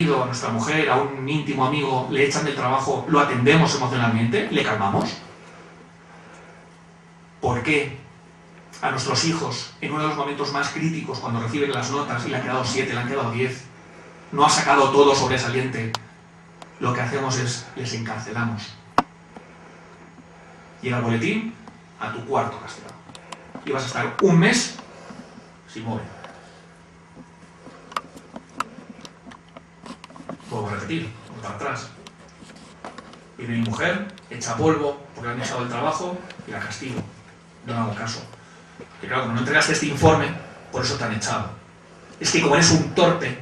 a nuestra mujer, a un íntimo amigo, le echan del trabajo, lo atendemos emocionalmente, le calmamos? ¿Por qué a nuestros hijos, en uno de los momentos más críticos, cuando reciben las notas y le han quedado 7, le han quedado 10, no ha sacado todo sobresaliente, lo que hacemos es les encarcelamos? Llega el boletín, a tu cuarto castigado. Y vas a estar un mes sin mover. Vuelvo a repetir, voy para atrás. Viene mi mujer, echa polvo porque le han echado el trabajo y la castigo. No le hago caso. Que claro, como no entregaste este informe, por eso te han echado. Es que como eres un torpe,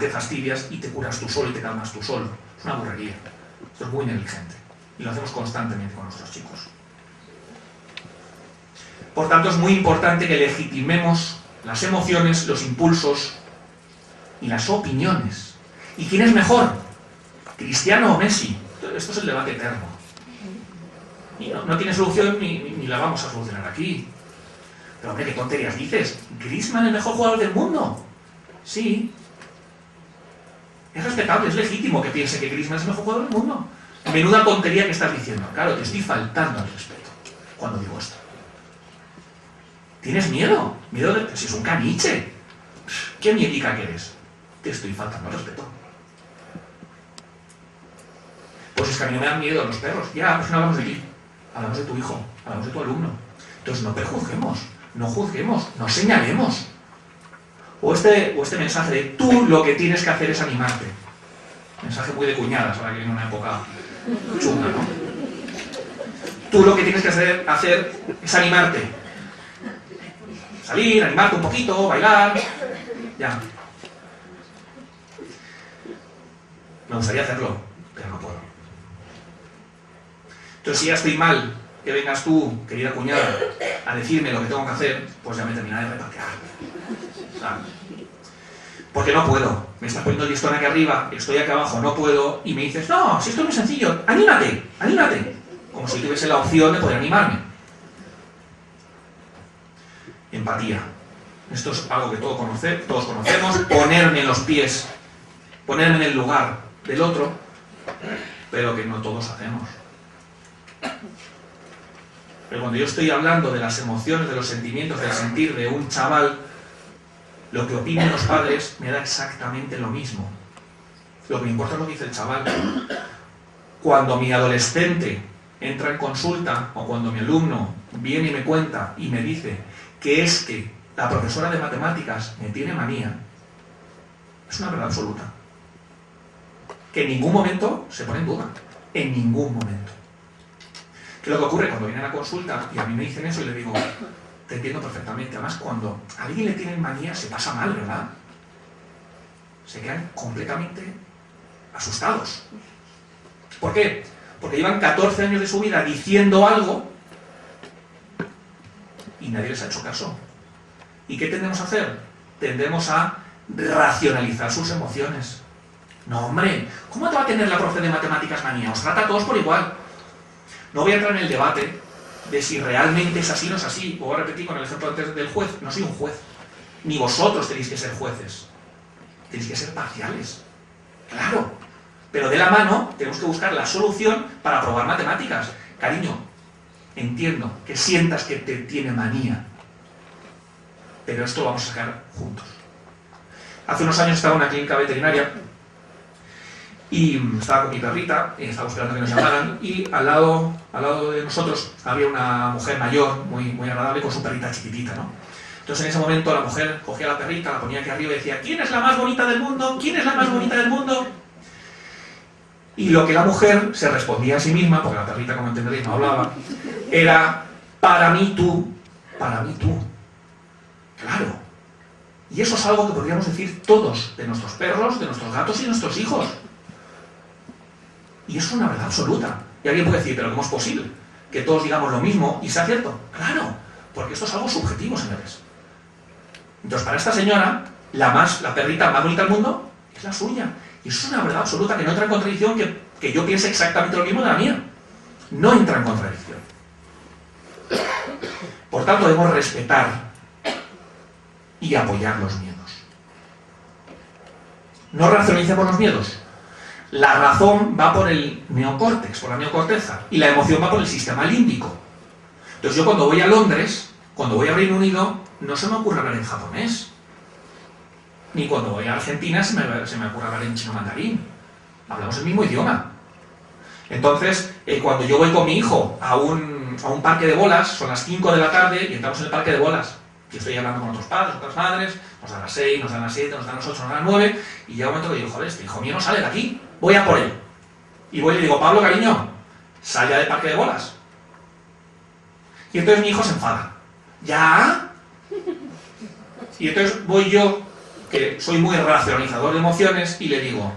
te fastidias y te curas tú solo y te calmas tú solo. Es una burrería. Esto es muy negligente. Y lo hacemos constantemente con nuestros chicos. Por tanto, es muy importante que legitimemos las emociones, los impulsos y las opiniones. ¿Y quién es mejor? ¿Cristiano o Messi? Esto es el debate eterno. Y no tiene solución ni la vamos a solucionar aquí. Pero hombre, ¿qué tonterías dices? ¿Griezmann el mejor jugador del mundo? Sí. Es respetable, es legítimo que piense que Griezmann es el mejor jugador del mundo. Menuda tontería que estás diciendo. Claro, te estoy faltando al respeto cuando digo esto. ¿Tienes miedo? Miedo de... Si es un caniche. ¿Qué miedica que eres? Te estoy faltando al respeto. Pues es que a mí no me dan miedo los perros. Ya, pues no hablamos de ti. Hablamos de tu hijo, hablamos de tu alumno. Entonces no prejuzguemos, no juzguemos, no señalemos. O este mensaje de tú lo que tienes que hacer es animarte. Mensaje muy de cuñadas, ahora que viene una época chunga, ¿no? Tú lo que tienes que hacer es animarte. Salir, animarte un poquito, bailar. Ya. Me gustaría hacerlo, pero no puedo. Entonces, si ya estoy mal, que vengas tú, querida cuñada, a decirme lo que tengo que hacer, pues ya me terminaré de repatear. ¿Sabes? Porque no puedo. Me estás poniendo el listón aquí arriba, estoy aquí abajo, no puedo, y me dices, no, si esto es muy sencillo, anímate, anímate. Como si tuviese la opción de poder animarme. Empatía. Esto es algo que todos conocemos, ponerme en los pies, ponerme en el lugar del otro, pero que no todos hacemos. Pero cuando yo estoy hablando de las emociones, de los sentimientos, del sentir de un chaval, lo que opinen los padres me da exactamente lo mismo. Lo que me importa es lo que dice el chaval. Cuando mi adolescente entra en consulta, o cuando mi alumno viene y me cuenta y me dice que es que la profesora de matemáticas me tiene manía, es una verdad absoluta. Que en ningún momento se pone en duda. En ningún momento. ¿Qué es lo que ocurre cuando vienen a consulta y a mí me dicen eso y le digo, te entiendo perfectamente? Además, cuando a alguien le tienen manía se pasa mal, ¿verdad? Se quedan completamente asustados. ¿Por qué? Porque llevan 14 años de su vida diciendo algo y nadie les ha hecho caso. ¿Y qué tendemos a hacer? Tendemos a racionalizar sus emociones. No, hombre, ¿cómo te va a tener la profe de matemáticas manía? Os trata a todos por igual. No voy a entrar en el debate de si realmente es así o no es así. Voy a repetir con el ejemplo antes del juez. No soy un juez. Ni vosotros tenéis que ser jueces. Tenéis que ser parciales. Claro. Pero de la mano tenemos que buscar la solución para aprobar matemáticas. Cariño, entiendo que sientas que te tiene manía. Pero esto lo vamos a sacar juntos. Hace unos años estaba en una clínica veterinaria y estaba con mi perrita, estaba esperando que nos llamaran, y al lado de nosotros había una mujer mayor, muy agradable, con su perrita chiquitita, ¿no? Entonces en ese momento la mujer cogía a la perrita, la ponía aquí arriba y decía, ¿quién es la más bonita del mundo? ¿Quién es la más bonita del mundo? Y lo que la mujer se respondía a sí misma, porque la perrita, como entenderéis, no hablaba, era, para mí tú, para mí tú. Claro. Y eso es algo que podríamos decir todos, de nuestros perros, de nuestros gatos y de nuestros hijos. Y eso es una verdad absoluta. Y alguien puede decir, pero ¿cómo es posible que todos digamos lo mismo y sea cierto? Claro, porque esto es algo subjetivo, señores. Entonces, para esta señora, la perrita más bonita del mundo es la suya. Y eso es una verdad absoluta que no entra en contradicción que yo piense exactamente lo mismo de la mía. No entra en contradicción. Por tanto, debemos respetar y apoyar los miedos. No racionaliza por los miedos. La razón va por el neocórtex, por la neocorteza, y la emoción va por el sistema límbico. Entonces yo cuando voy a Londres, cuando voy a Reino Unido, no se me ocurre hablar en japonés. Ni cuando voy a Argentina se me ocurre hablar en chino mandarín. Hablamos el mismo idioma. Entonces, cuando yo voy con mi hijo a un parque de bolas, son las 5 de la tarde y entramos en el parque de bolas. Y estoy hablando con otros padres, otras madres, nos dan las 6, nos dan las 7, nos dan las 8, nos dan las 9, y llega un momento que digo, joder, este hijo mío no sale de aquí, voy a por él. Y voy y le digo, Pablo, cariño, sal ya del parque de bolas. Y entonces mi hijo se enfada. ¿Ya? Y entonces voy yo, que soy muy racionalizador de emociones, y le digo,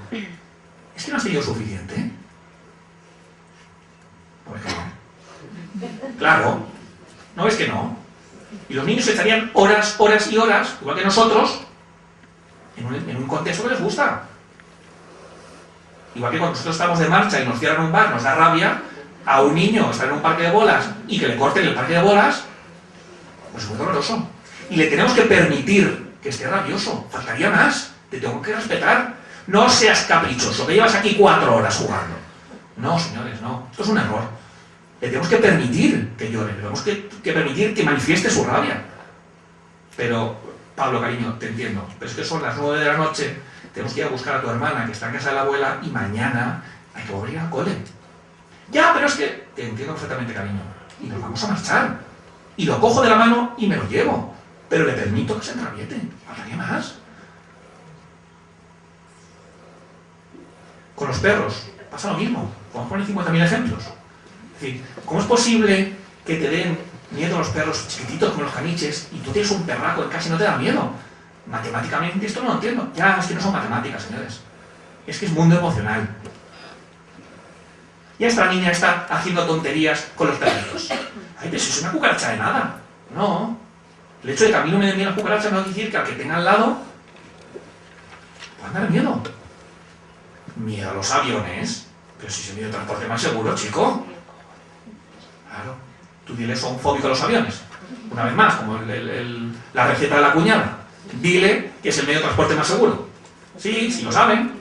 ¿es que no has tenido suficiente? ¿Por qué no? Claro, ¿no ves que no? Y los niños estarían horas, horas y horas, igual que nosotros, en un contexto que les gusta. Igual que cuando nosotros estamos de marcha y nos cierran un bar, nos da rabia, a un niño estar en un parque de bolas y que le corten el parque de bolas, pues es muy doloroso. Y le tenemos que permitir que esté rabioso. Faltaría más. Te tengo que respetar. No seas caprichoso, que llevas aquí 4 horas jugando. No, señores, no. Esto es un error. Le tenemos que permitir que llore, le tenemos que permitir que manifieste su rabia. Pero, Pablo, cariño, te entiendo, pero es que son las 9 de la noche, tenemos que ir a buscar a tu hermana que está en casa de la abuela y mañana hay que volver al cole. Ya, pero es que... Te entiendo perfectamente, cariño. Y nos vamos a marchar. Y lo cojo de la mano y me lo llevo. Pero le permito que se enrabiete. ¿Faltaría más? Con los perros pasa lo mismo. Podemos poner 50.000 ejemplos. Es decir, ¿cómo es posible que te den miedo a los perros chiquititos como los caniches y tú tienes un perraco que casi no te da miedo? Matemáticamente esto no lo entiendo. Ya, es que no son matemáticas, señores. Es que es mundo emocional. Y esta niña está haciendo tonterías con los perritos. Ay, pero si es una cucaracha de nada. No. El hecho de que a mí no me den miedo las cucarachas no quiere decir que al que tenga al lado pueda dar miedo. Miedo a los aviones. Pero si es el medio de transporte más seguro, chico. Claro. Tú dile eso a un fóbico a los aviones. Una vez más, como la receta de la cuñada. Dile que es el medio de transporte más seguro. Sí, si lo saben.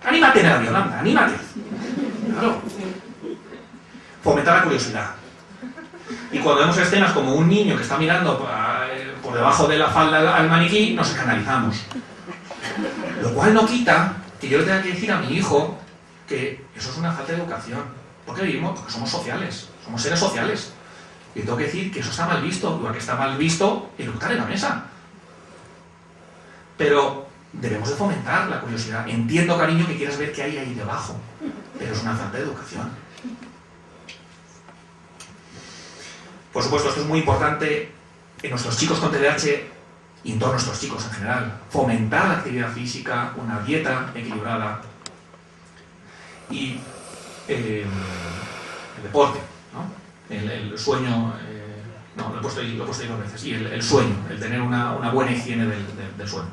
Anímate en el avión, anda, anímate. Claro. Fomentar la curiosidad. Y cuando vemos escenas como un niño que está mirando por debajo de la falda al maniquí, nos escandalizamos. Lo cual no quita que yo le tenga que decir a mi hijo que eso es una falta de educación. ¿Por qué vivimos? Porque somos sociales, somos seres sociales. Y tengo que decir que eso está mal visto, igual que está mal visto eructar en la mesa. Pero debemos de fomentar la curiosidad. Entiendo, cariño, que quieras ver qué hay ahí debajo, pero es una falta de educación. Por supuesto, esto es muy importante en nuestros chicos con TDAH y en todos nuestros chicos en general. Fomentar la actividad física, una dieta equilibrada y el deporte, ¿no? El sueño, no, lo he puesto ahí 2 veces, y el sueño, el tener una buena higiene del sueño.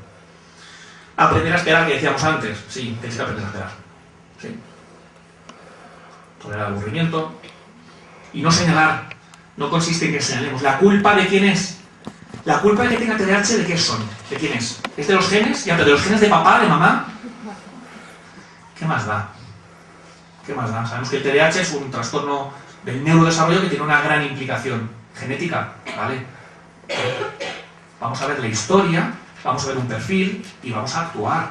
Aprender a esperar, que decíamos antes, sí, tenéis que aprender a esperar. Sí. Tolerar el aburrimiento y no señalar. No consiste en que señalemos. ¿La culpa de quién es? ¿La culpa de que tenga TDAH de qué son? ¿De quién es? ¿Es de los genes? Ya, pero de los genes de papá, de mamá. ¿Qué más da? ¿Qué más da? Sabemos que el TDAH es un trastorno del neurodesarrollo que tiene una gran implicación genética, ¿vale? Vamos a ver la historia, vamos a ver un perfil y vamos a actuar.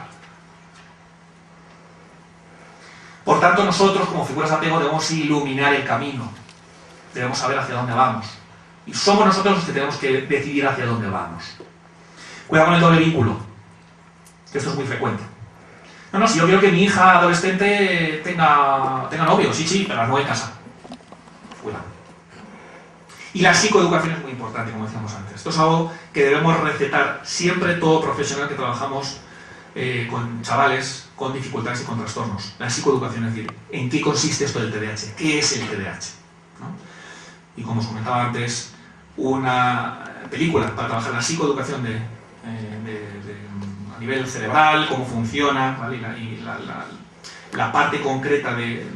Por tanto, nosotros como figuras de apego debemos iluminar el camino. Debemos saber hacia dónde vamos. Y somos nosotros los que tenemos que decidir hacia dónde vamos. Cuidado con el doble vínculo, que esto es muy frecuente. No, si yo quiero que mi hija adolescente tenga novio, sí, pero no en casa. Cuidado. Y la psicoeducación es muy importante, como decíamos antes. Esto es algo que debemos recetar siempre todo profesional que trabajamos con chavales con dificultades y con trastornos. La psicoeducación, es decir, ¿en qué consiste esto del TDAH? ¿Qué es el TDAH? ¿No? Y como os comentaba antes, una película para trabajar la psicoeducación a nivel cerebral, cómo funciona, ¿vale? y la parte concreta de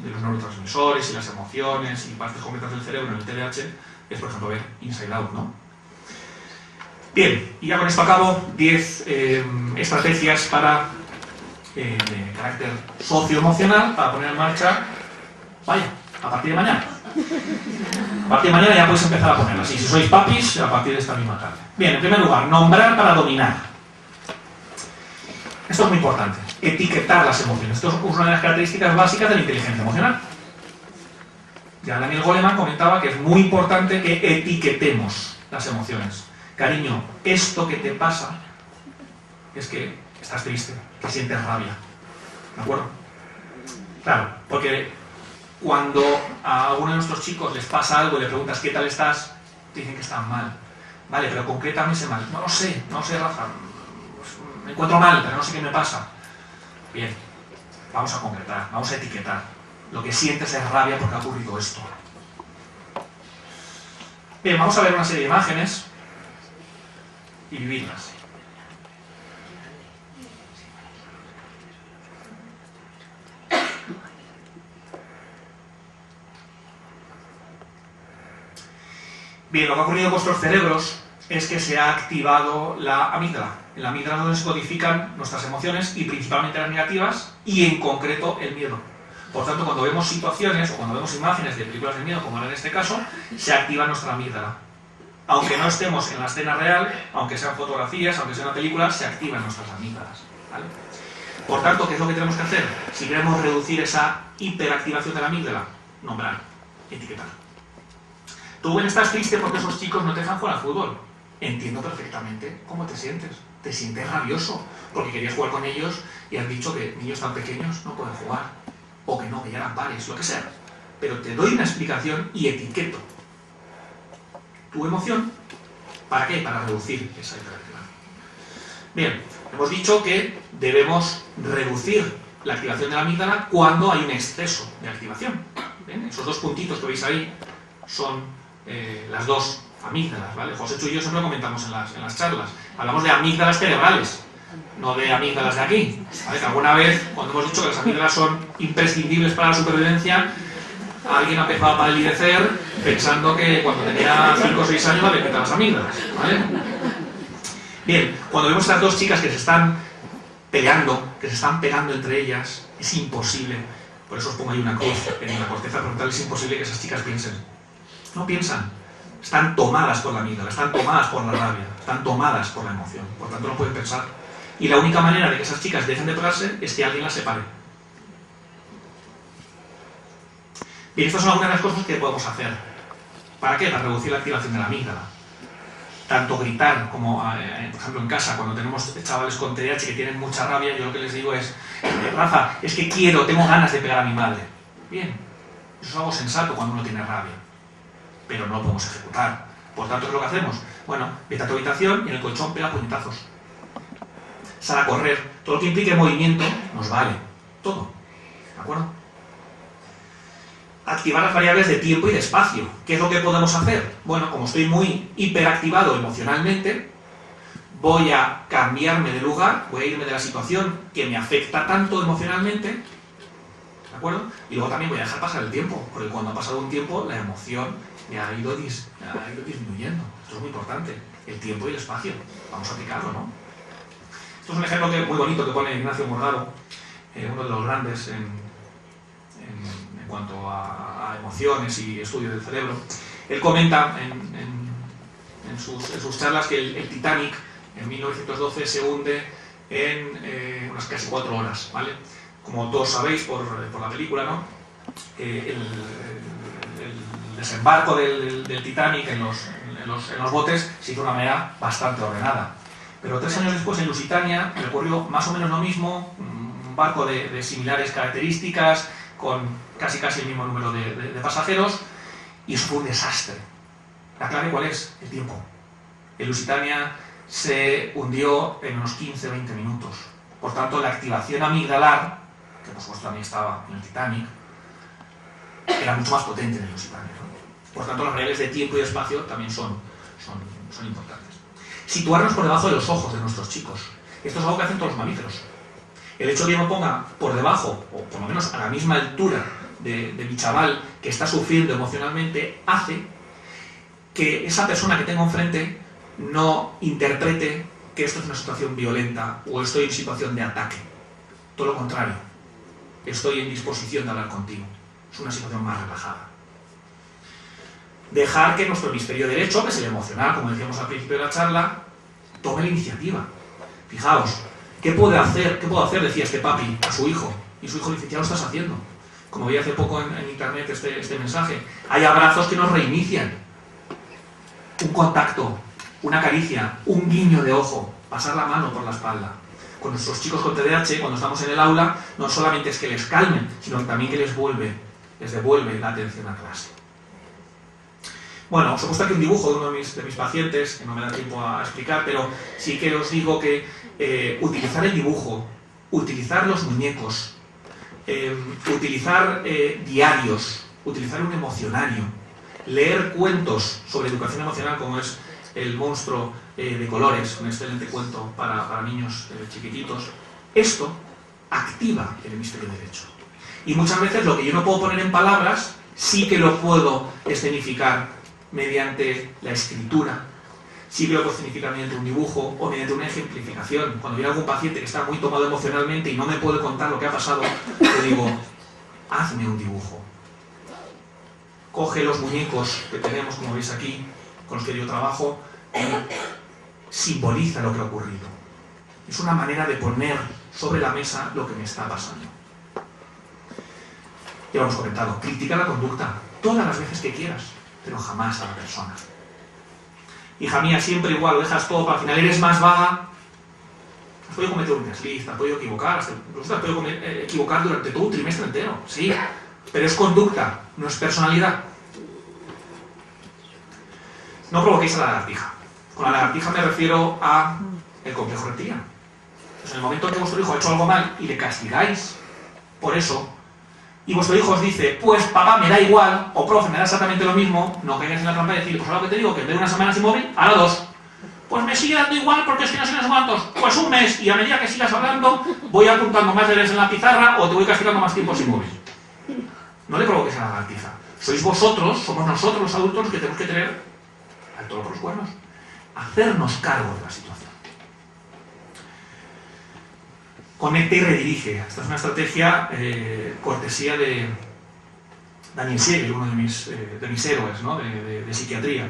los neurotransmisores y las emociones y partes concretas del cerebro en el TDAH es, por ejemplo, ver Inside Out, ¿no? Bien, y ya con esto acabo. 10 estrategias de carácter socioemocional para poner en marcha, vaya, a partir de mañana. A partir de mañana ya podéis empezar a ponerlas. Y si sois papis, a partir de esta misma tarde. Bien, en primer lugar, nombrar para dominar. Esto es muy importante. Etiquetar las emociones. Esto es una de las características básicas de la inteligencia emocional. Ya Daniel Goleman comentaba que es muy importante que etiquetemos las emociones. Cariño, esto que te pasa es que estás triste, que sientes rabia. ¿De acuerdo? Claro, porque cuando a uno de nuestros chicos les pasa algo y le preguntas ¿qué tal estás? Dicen que están mal. Vale, pero concrétame ese mal. No lo sé, Rafa. Me encuentro mal, pero no sé qué me pasa. Bien, vamos a concretar, vamos a etiquetar. Lo que sientes es rabia porque ha ocurrido esto. Bien, vamos a ver una serie de imágenes y vivirlas. Bien, lo que ha ocurrido en vuestros cerebros es que se ha activado la amígdala. En la amígdala es donde se codifican nuestras emociones y principalmente las negativas y en concreto el miedo. Por tanto, cuando vemos situaciones o cuando vemos imágenes de películas de miedo, como ahora en este caso, se activa nuestra amígdala. Aunque no estemos en la escena real, aunque sean fotografías, aunque sea una película, se activan nuestras amígdalas. ¿Vale? Por tanto, ¿qué es lo que tenemos que hacer? Si queremos reducir esa hiperactivación de la amígdala, nombrar, etiquetar. Tú, Ben, estás triste porque esos chicos no te dejan jugar al fútbol. Entiendo perfectamente cómo te sientes. Te sientes rabioso porque querías jugar con ellos y has dicho que niños tan pequeños no pueden jugar. O que no, que ya eran pares, lo que sea. Pero te doy una explicación y etiqueto tu emoción. ¿Para qué? Para reducir esa hiperactivación. Bien, hemos dicho que debemos reducir la activación de la amígdala cuando hay un exceso de activación. ¿Bien? Esos dos puntitos que veis ahí son las dos amígdalas, ¿vale? José Chu y yo siempre comentamos en las charlas. Hablamos de amígdalas cerebrales, no de amígdalas de aquí. ¿Vale? Que alguna vez, cuando hemos dicho que las amígdalas son imprescindibles para la supervivencia, alguien ha empezado a palidecer pensando que cuando tenía 5 o 6 años le quitan las amígdalas, ¿vale? Bien, cuando vemos a las dos chicas que se están peleando, que se están pegando entre ellas, es imposible, por eso os pongo ahí una cruz en la corteza frontal, es imposible que esas chicas piensen. No piensan, están tomadas por la amígdala, están tomadas por la rabia, están tomadas por la emoción, por tanto no pueden pensar. Y la única manera de que esas chicas dejen de pegarse es que alguien las separe. Bien, estas son algunas de las cosas que podemos hacer. ¿Para qué? Para reducir la activación de la amígdala. Tanto gritar como, por ejemplo, en casa, cuando tenemos chavales con TDAH que tienen mucha rabia, yo lo que les digo es, Rafa, es que tengo ganas de pegar a mi madre. Bien, eso es algo sensato cuando uno tiene rabia, pero no lo podemos ejecutar. Por tanto, ¿qué es lo que hacemos? Bueno, vete a tu habitación y en el colchón pega puñetazos. Sal a correr. Todo lo que implique movimiento nos vale. Todo. ¿De acuerdo? Activar las variables de tiempo y de espacio. ¿Qué es lo que podemos hacer? Bueno, como estoy muy hiperactivado emocionalmente, voy a cambiarme de lugar, voy a irme de la situación que me afecta tanto emocionalmente, ¿de acuerdo? Y luego también voy a dejar pasar el tiempo, porque cuando ha pasado un tiempo, la emoción me ha ido disminuyendo. Esto es muy importante. El tiempo y el espacio. Vamos a aplicarlo, ¿no? Esto es un ejemplo muy bonito que pone Ignacio Morgado, uno de los grandes en cuanto a emociones y estudio del cerebro. Él comenta en sus charlas que el Titanic en 1912 se hunde en unas casi 4 horas, ¿vale? Como todos sabéis por la película, ¿no? El desembarco del Titanic en los botes se hizo una manera bastante ordenada. Pero 3 años después en Lusitania le ocurrió más o menos lo mismo, un barco de similares características, con casi el mismo número de pasajeros, y eso fue un desastre. ¿La clave cuál es? El tiempo. El Lusitania se hundió en unos 15-20 minutos. Por tanto, la activación amigdalar, que por supuesto también estaba en el Titanic, era mucho más potente en el Lusitania, ¿no? Por tanto, las variables de tiempo y de espacio también son importantes. Situarnos por debajo de los ojos de nuestros chicos. Esto es algo que hacen todos los mamíferos. El hecho de que me ponga por debajo, o por lo menos a la misma altura de mi chaval que está sufriendo emocionalmente, hace que esa persona que tengo enfrente no interprete que esto es una situación violenta o estoy en situación de ataque. Todo lo contrario, estoy en disposición de hablar contigo. Es una situación más relajada. Dejar que nuestro hemisferio derecho, que es el emocional, como decíamos al principio de la charla, tome la iniciativa. Fijaos, ¿qué puedo hacer? Decía este papi a su hijo. Y su hijo dice, ya lo estás haciendo. Como vi hace poco en internet este mensaje. Hay abrazos que nos reinician. Un contacto, una caricia, un guiño de ojo, pasar la mano por la espalda. Con nuestros chicos con TDAH, cuando estamos en el aula, no solamente es que les calmen, sino también que les devuelve la atención a clase. Bueno, os he puesto aquí un dibujo de uno de mis pacientes, que no me da tiempo a explicar, pero sí que os digo que utilizar el dibujo, utilizar los muñecos, utilizar diarios, utilizar un emocionario, leer cuentos sobre educación emocional, como es El monstruo de colores, un excelente cuento para niños chiquititos, esto activa el hemisferio derecho. Y muchas veces lo que yo no puedo poner en palabras, sí que lo puedo escenificar mediante la escritura, sí que lo puedo escenificar mediante un dibujo o mediante una ejemplificación. Cuando viene algún paciente que está muy tomado emocionalmente y no me puede contar lo que ha pasado, le digo, hazme un dibujo. Coge los muñecos que tenemos, como veis aquí, con los que yo trabajo, y simboliza lo que ha ocurrido. Es una manera de poner sobre la mesa lo que me está pasando. Ya lo hemos comentado, critica la conducta todas las veces que quieras, pero jamás a la persona. Hija mía, siempre igual, lo dejas todo para el final, eres más vaga. Has podido cometer un desliz, has podido equivocar, incluso has podido equivocar durante todo un trimestre entero, sí, pero es conducta, no es personalidad. No provoquéis a la lagartija. Con la lagartija me refiero a el complejo reptiliano. Pues en el momento en que vuestro hijo ha hecho algo mal y le castigáis por eso, y vuestro hijo os dice, pues papá, me da igual, o profe, me da exactamente lo mismo, no caigáis en la trampa de decir, pues ahora que te digo, que en vez de una semana sin móvil, ahora 2. Pues me sigue dando igual porque es que no sé cuántos. Pues un mes, y a medida que sigas hablando, voy apuntando más deberes en la pizarra o te voy castigando más tiempo sin móvil. No le provoques a la lagartija. Sois vosotros, somos nosotros los adultos los que tenemos que tener al toro por los cuernos. Hacernos cargo de la situación. Conecta y redirige. Esta es una estrategia cortesía de Daniel Siegel, uno de mis héroes, ¿no? de psiquiatría.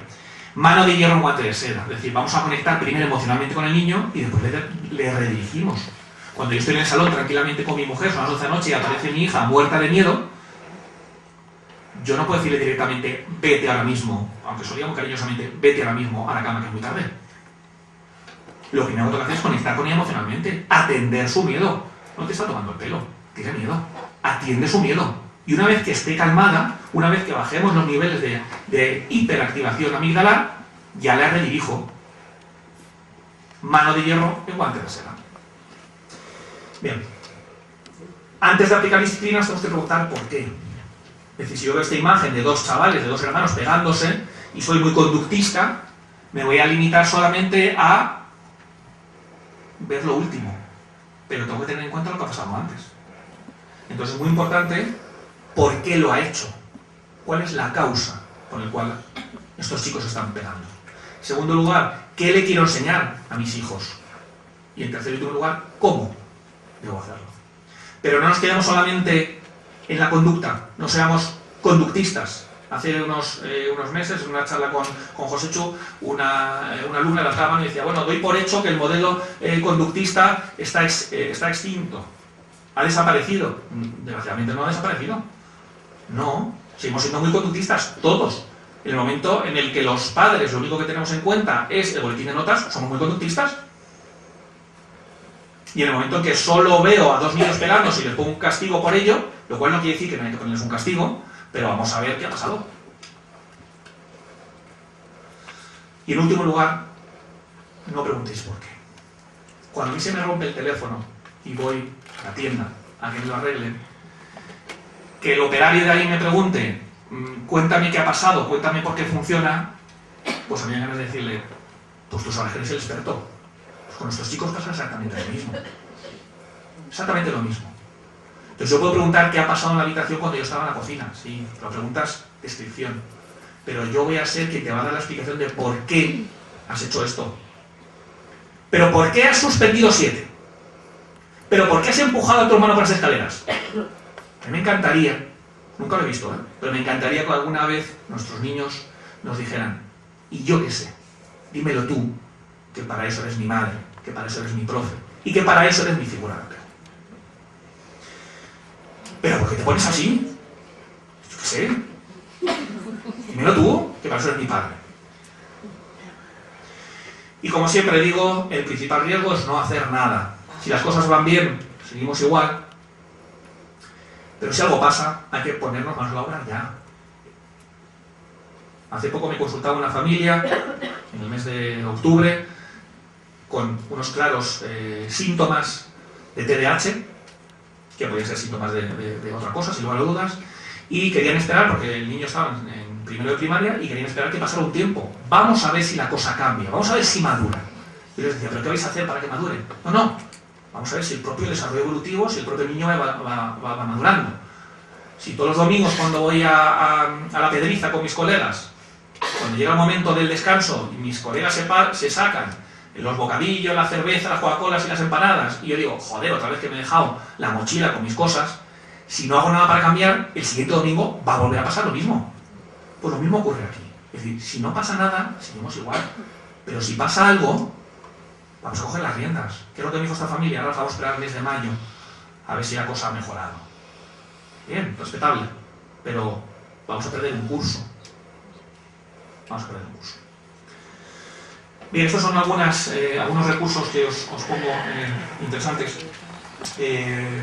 Mano de hierro, guante de seda. Es decir, vamos a conectar primero emocionalmente con el niño y después le redirigimos. Cuando yo estoy en el salón tranquilamente con mi mujer, son las 12 de la noche y aparece mi hija muerta de miedo, yo no puedo decirle directamente, vete ahora mismo, aunque solía muy cariñosamente, vete ahora mismo a la cama que es muy tarde. Lo que me hago que hacer es conectar con ella emocionalmente, atender su miedo. No te está tomando el pelo, tiene miedo, atiende su miedo. Y una vez que esté calmada, una vez que bajemos los niveles de hiperactivación amigdalar, ya la redirijo. Mano de hierro en guante de seda. Bien. Antes de aplicar disciplinas tenemos que preguntar por qué. Es decir, si yo veo esta imagen de dos chavales, de dos hermanos pegándose, y soy muy conductista, me voy a limitar solamente a ver lo último, pero tengo que tener en cuenta lo que ha pasado antes. Entonces es muy importante por qué lo ha hecho, cuál es la causa por la cual estos chicos están pegando. En segundo lugar, ¿qué le quiero enseñar a mis hijos? Y en tercer y último lugar, ¿cómo debo hacerlo? Pero no nos quedemos solamente en la conducta, no seamos conductistas. Hace unos meses, en una charla con José Chu, una alumna levantaba la mano y decía, bueno, doy por hecho que el modelo conductista está extinto, ha desaparecido. Desgraciadamente no ha desaparecido. No, seguimos siendo muy conductistas, todos. En el momento en el que los padres lo único que tenemos en cuenta es el boletín de notas, somos muy conductistas. Y en el momento en que solo veo a dos niños pegándose y les pongo un castigo por ello, lo cual no quiere decir que no hay que ponerles un castigo, pero vamos a ver qué ha pasado. Y en último lugar, no preguntéis por qué. Cuando a mí se me rompe el teléfono y voy a la tienda a que me lo arreglen, que el operario de ahí me pregunte, cuéntame qué ha pasado, cuéntame por qué funciona, pues a mí me ganas de decirle, pues tú sabes que eres el experto. Pues con nuestros chicos pasa exactamente lo mismo. Exactamente lo mismo. Entonces yo puedo preguntar qué ha pasado en la habitación cuando yo estaba en la cocina. Sí, la pregunta es descripción. Pero yo voy a ser quien te va a dar la explicación de por qué has hecho esto. ¿Pero por qué has suspendido 7? ¿Pero por qué has empujado a tu hermano por las escaleras? A mí me encantaría, nunca lo he visto, pero me encantaría que alguna vez nuestros niños nos dijeran, y yo qué sé, dímelo tú, que para eso eres mi madre, que para eso eres mi profe, y que para eso eres mi figura de apego. ¿Pero por qué te pones así? Yo qué sé. Dímelo tú, que para eso eres mi padre. Y como siempre digo, el principal riesgo es no hacer nada. Si las cosas van bien, seguimos igual. Pero si algo pasa, hay que ponernos manos a la obra ya. Hace poco me consultaba una familia, en el mes de octubre, con unos claros síntomas de TDAH, que podían ser síntomas de otra cosa, si luego lo dudas, y querían esperar, porque el niño estaba en primero de primaria, y querían esperar que pasara un tiempo. Vamos a ver si la cosa cambia, vamos a ver si madura. Y les decía, ¿pero qué vais a hacer para que madure? No, vamos a ver si el propio desarrollo evolutivo, si el propio niño va madurando. Si todos los domingos cuando voy a la Pedriza con mis colegas, cuando llega el momento del descanso y mis colegas se sacan los bocadillos, la cerveza, las Coca-Colas y las empanadas, y yo digo, joder, otra vez que me he dejado la mochila con mis cosas, si no hago nada para cambiar, el siguiente domingo va a volver a pasar lo mismo. Pues lo mismo ocurre aquí. Es decir, si no pasa nada, seguimos igual. Pero si pasa algo, vamos a coger las riendas. ¿Qué es lo que me dijo esta familia? Ahora vamos a esperar el mes de mayo, a ver si la cosa ha mejorado. Bien, respetable. Pero vamos a perder un curso. Vamos a perder un curso. Bien, estos son algunos recursos que os pongo interesantes.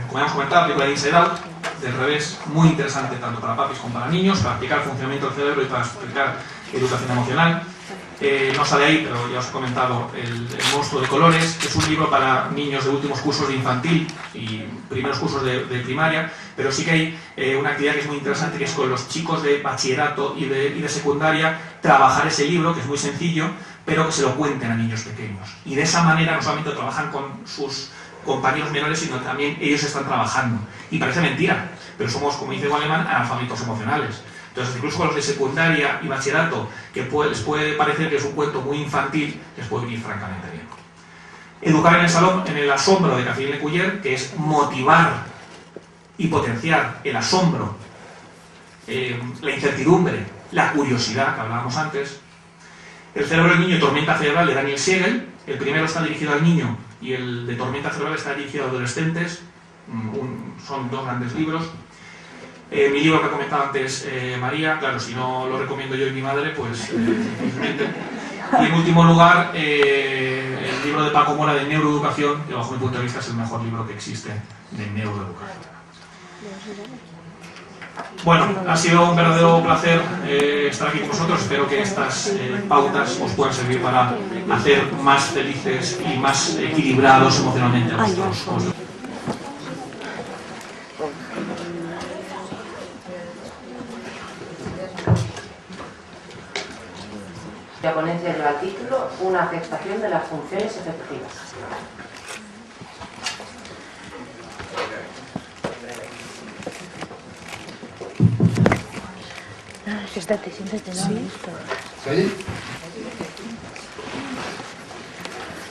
Como hemos comentado, la película de Inside Out, del revés, muy interesante tanto para papis como para niños, para explicar el funcionamiento del cerebro y para explicar educación emocional. No sale ahí, pero ya os he comentado el monstruo de colores, que es un libro para niños de últimos cursos de infantil y primeros cursos de primaria, pero sí que hay una actividad que es muy interesante, que es con los chicos de bachillerato y de secundaria, trabajar ese libro, que es muy sencillo, pero que se lo cuenten a niños pequeños. Y de esa manera no solamente trabajan con sus compañeros menores, sino que también ellos están trabajando. Y parece mentira, pero somos, como dice Goleman, analfabetos emocionales. Entonces, incluso con los de secundaria y bachillerato, que les puede parecer que es un cuento muy infantil, les puede venir francamente bien. Educar en el asombro de Catherine Lecuyer, que es motivar y potenciar el asombro, la incertidumbre, la curiosidad, que hablábamos antes. El cerebro del niño y tormenta cerebral de Daniel Siegel. El primero está dirigido al niño y el de tormenta cerebral está dirigido a adolescentes. Son dos grandes libros. Mi libro que ha comentado antes María, claro, si no lo recomiendo yo y mi madre, pues difícilmente. Y en último lugar, el libro de Paco Mora de Neuroeducación, que bajo mi punto de vista es el mejor libro que existe de neuroeducación. Bueno, ha sido un verdadero placer estar aquí con vosotros. Espero que estas pautas os puedan servir para hacer más felices y más equilibrados emocionalmente a vuestros. La ponencia lleva el título Una aceptación de las funciones efectivas. Siéntate, siéntate, no. ¿Sí? ¿Se oye?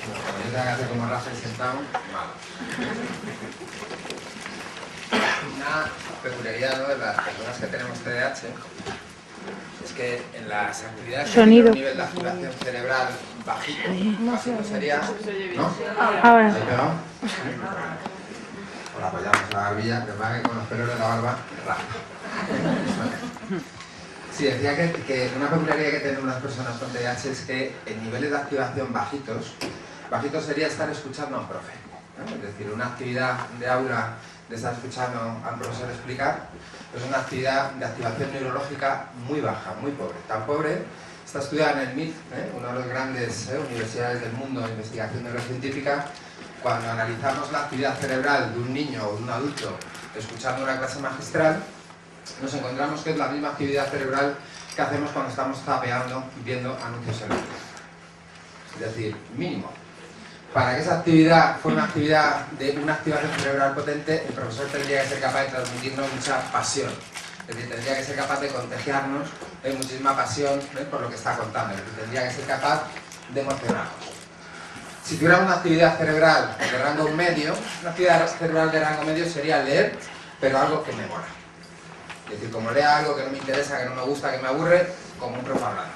Como yo tengo que hacer como Rafael sentado, mal. Una peculiaridad, ¿no?, de las personas que tenemos TDAH es que en las actividades que tienen un nivel de activación cerebral bajito sería, ¿no? Ahora. ¿Ahí pegado? Pues apoyamos la barbilla, que va con los pelos de la barba, raja. Sí, decía que una peculiaridad que tienen unas personas con TDAH es que en niveles de activación bajitos sería estar escuchando a un profe, ¿no? Es decir, una actividad de aula de estar escuchando a un profesor explicar es una actividad de activación neurológica muy baja, muy pobre. Tan pobre, está estudiada en el MIT, una de las grandes universidades del mundo de investigación neurocientífica. Cuando analizamos la actividad cerebral de un niño o de un adulto escuchando una clase magistral, nos encontramos que es la misma actividad cerebral que hacemos cuando estamos zapeando viendo anuncios en línea. Es decir, mínimo. Para que esa actividad fuera una actividad de una activación cerebral potente, el profesor tendría que ser capaz de transmitirnos mucha pasión. Es decir, tendría que ser capaz de contagiarnos de muchísima pasión por lo que está contando. Es decir, tendría que ser capaz de emocionarnos. Si tuviéramos una actividad cerebral de rango medio, una actividad cerebral de rango medio sería leer, pero algo que me mola. Es decir, como lea algo que no me interesa, que no me gusta, que me aburre, como un profe hablando,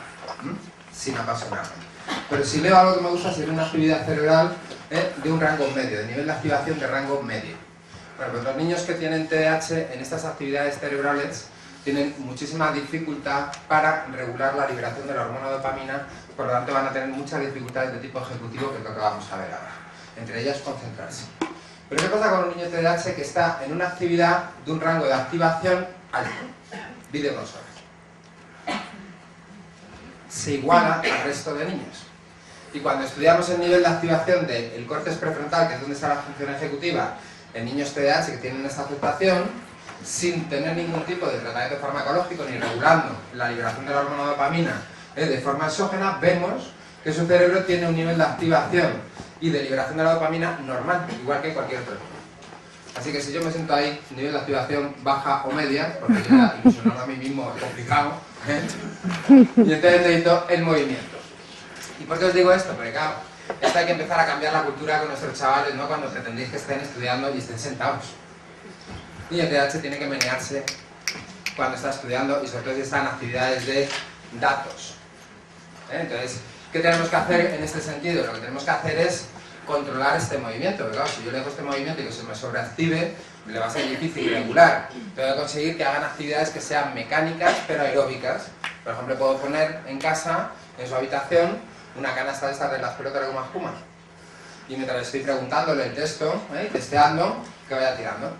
sin apasionarme. Pero si leo algo que me gusta, sería una actividad cerebral de un rango medio, de nivel de activación de rango medio. Bueno, pues los niños que tienen TDAH en estas actividades cerebrales tienen muchísima dificultad para regular la liberación de la hormona dopamina, por lo tanto van a tener muchas dificultades de tipo ejecutivo, que es lo que vamos a ver ahora. Entre ellas, concentrarse. Pero ¿qué pasa con un niño TDAH que está en una actividad de un rango de activación alto? Videoconsolas. Se iguala al resto de niños. Y cuando estudiamos el nivel de activación del córtex prefrontal, que es donde está la función ejecutiva, en niños TDAH que tienen esta afectación, sin tener ningún tipo de tratamiento farmacológico ni regulando la liberación de la hormona dopamina de forma exógena, vemos que su cerebro tiene un nivel de activación y de liberación de la dopamina normal, igual que cualquier otro. Así que si yo me siento ahí, nivel de activación baja o media, porque yo ya ilusionarme a mí mismo es complicado, y entonces necesito el movimiento. ¿Y por qué os digo esto? Porque claro, esto hay que empezar a cambiar la cultura con nuestros chavales, ¿no? Cuando pretendéis que estén estudiando y estén sentados. Y el TDAH tiene que menearse cuando está estudiando y sobre todo si está en actividades de datos. Entonces, ¿qué tenemos que hacer en este sentido? Lo que tenemos que hacer es controlar este movimiento, porque claro, si yo le dejo este movimiento y que se me sobreactive, le va a ser difícil regular. Tengo que conseguir que hagan actividades que sean mecánicas pero aeróbicas. Por ejemplo, puedo poner en casa, en su habitación, una canasta de estas de las pelotas de goma espuma. Y mientras estoy preguntándole el texto, testeando, que vaya tirando.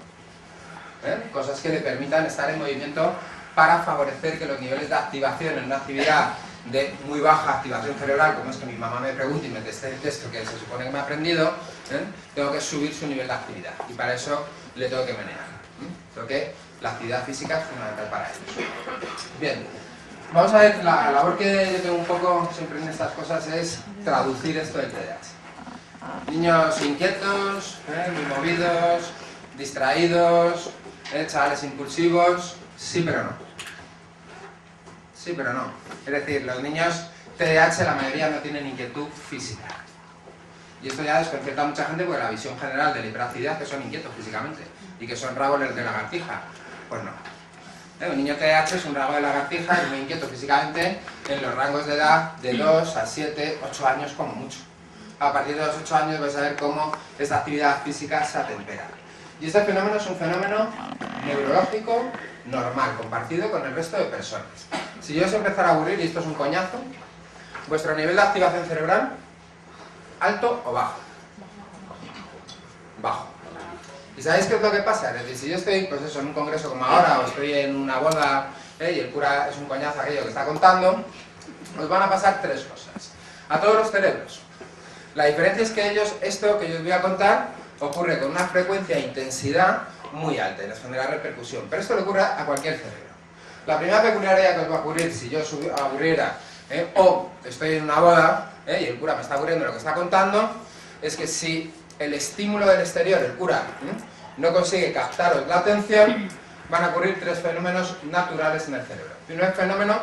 Cosas que le permitan estar en movimiento para favorecer que los niveles de activación en una actividad de muy baja activación cerebral, como es que mi mamá me pregunte y me teste el texto que se supone que me ha aprendido, tengo que subir su nivel de actividad y para eso le tengo que menear. Creo que la actividad física es fundamental para ellos. Bien, vamos a ver, la labor que yo tengo un poco siempre en estas cosas es traducir esto del TDAH. Niños inquietos, muy movidos, distraídos, chavales impulsivos, sí pero no. Sí, pero no. Es decir, los niños TDAH, la mayoría no tienen inquietud física. Y esto ya desconcierta a mucha gente porque la visión general de la hiperactividad es que son inquietos físicamente y que son rabos de lagartija. Pues no. Un niño TDAH es un rabo de lagartija, es muy inquieto físicamente en los rangos de edad de 2 a 7, 8 años como mucho. A partir de los 8 años vais a ver cómo esta actividad física se atempera. Y este fenómeno es un fenómeno neurológico normal, compartido con el resto de personas. Si yo os empezara a aburrir, y esto es un coñazo, vuestro nivel de activación cerebral, ¿alto o bajo? Bajo. ¿Y sabéis qué es lo que pasa? Es decir, si yo estoy pues eso, en un congreso como ahora, o estoy en una boda, y el cura es un coñazo aquello que está contando, os van a pasar tres cosas. A todos los cerebros. La diferencia es que ellos, esto que yo os voy a contar, ocurre con una frecuencia e intensidad muy alta y les genera repercusión. Pero esto le ocurre a cualquier cerebro. La primera peculiaridad que os va a ocurrir si yo aburriera o estoy en una boda y el cura me está aburriendo lo que está contando, es que si el estímulo del exterior, el cura, no consigue captaros la atención, van a ocurrir tres fenómenos naturales en el cerebro. El primer fenómeno,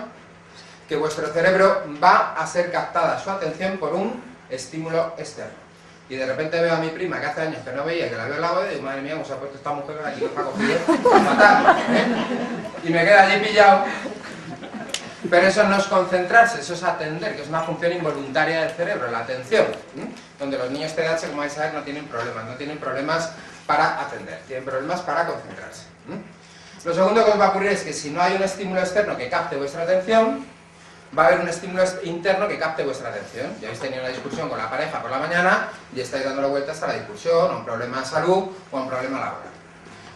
que vuestro cerebro va a ser captada su atención por un estímulo externo. Y de repente veo a mi prima que hace años que no veía, que la veo en la boda y digo, madre mía, cómo se ha puesto esta mujer aquí que está cogido fatal, y me queda allí pillado. Pero eso no es concentrarse, eso es atender, que es una función involuntaria del cerebro, la atención, donde los niños TDAH, como vais a ver, no tienen problemas para atender, tienen problemas para concentrarse. Lo segundo que os va a ocurrir es que si no hay un estímulo externo que capte vuestra atención, va a haber un estímulo interno que capte vuestra atención. Ya habéis tenido una discusión con la pareja por la mañana y estáis dándole vueltas a la discusión, a un problema de salud o a un problema laboral.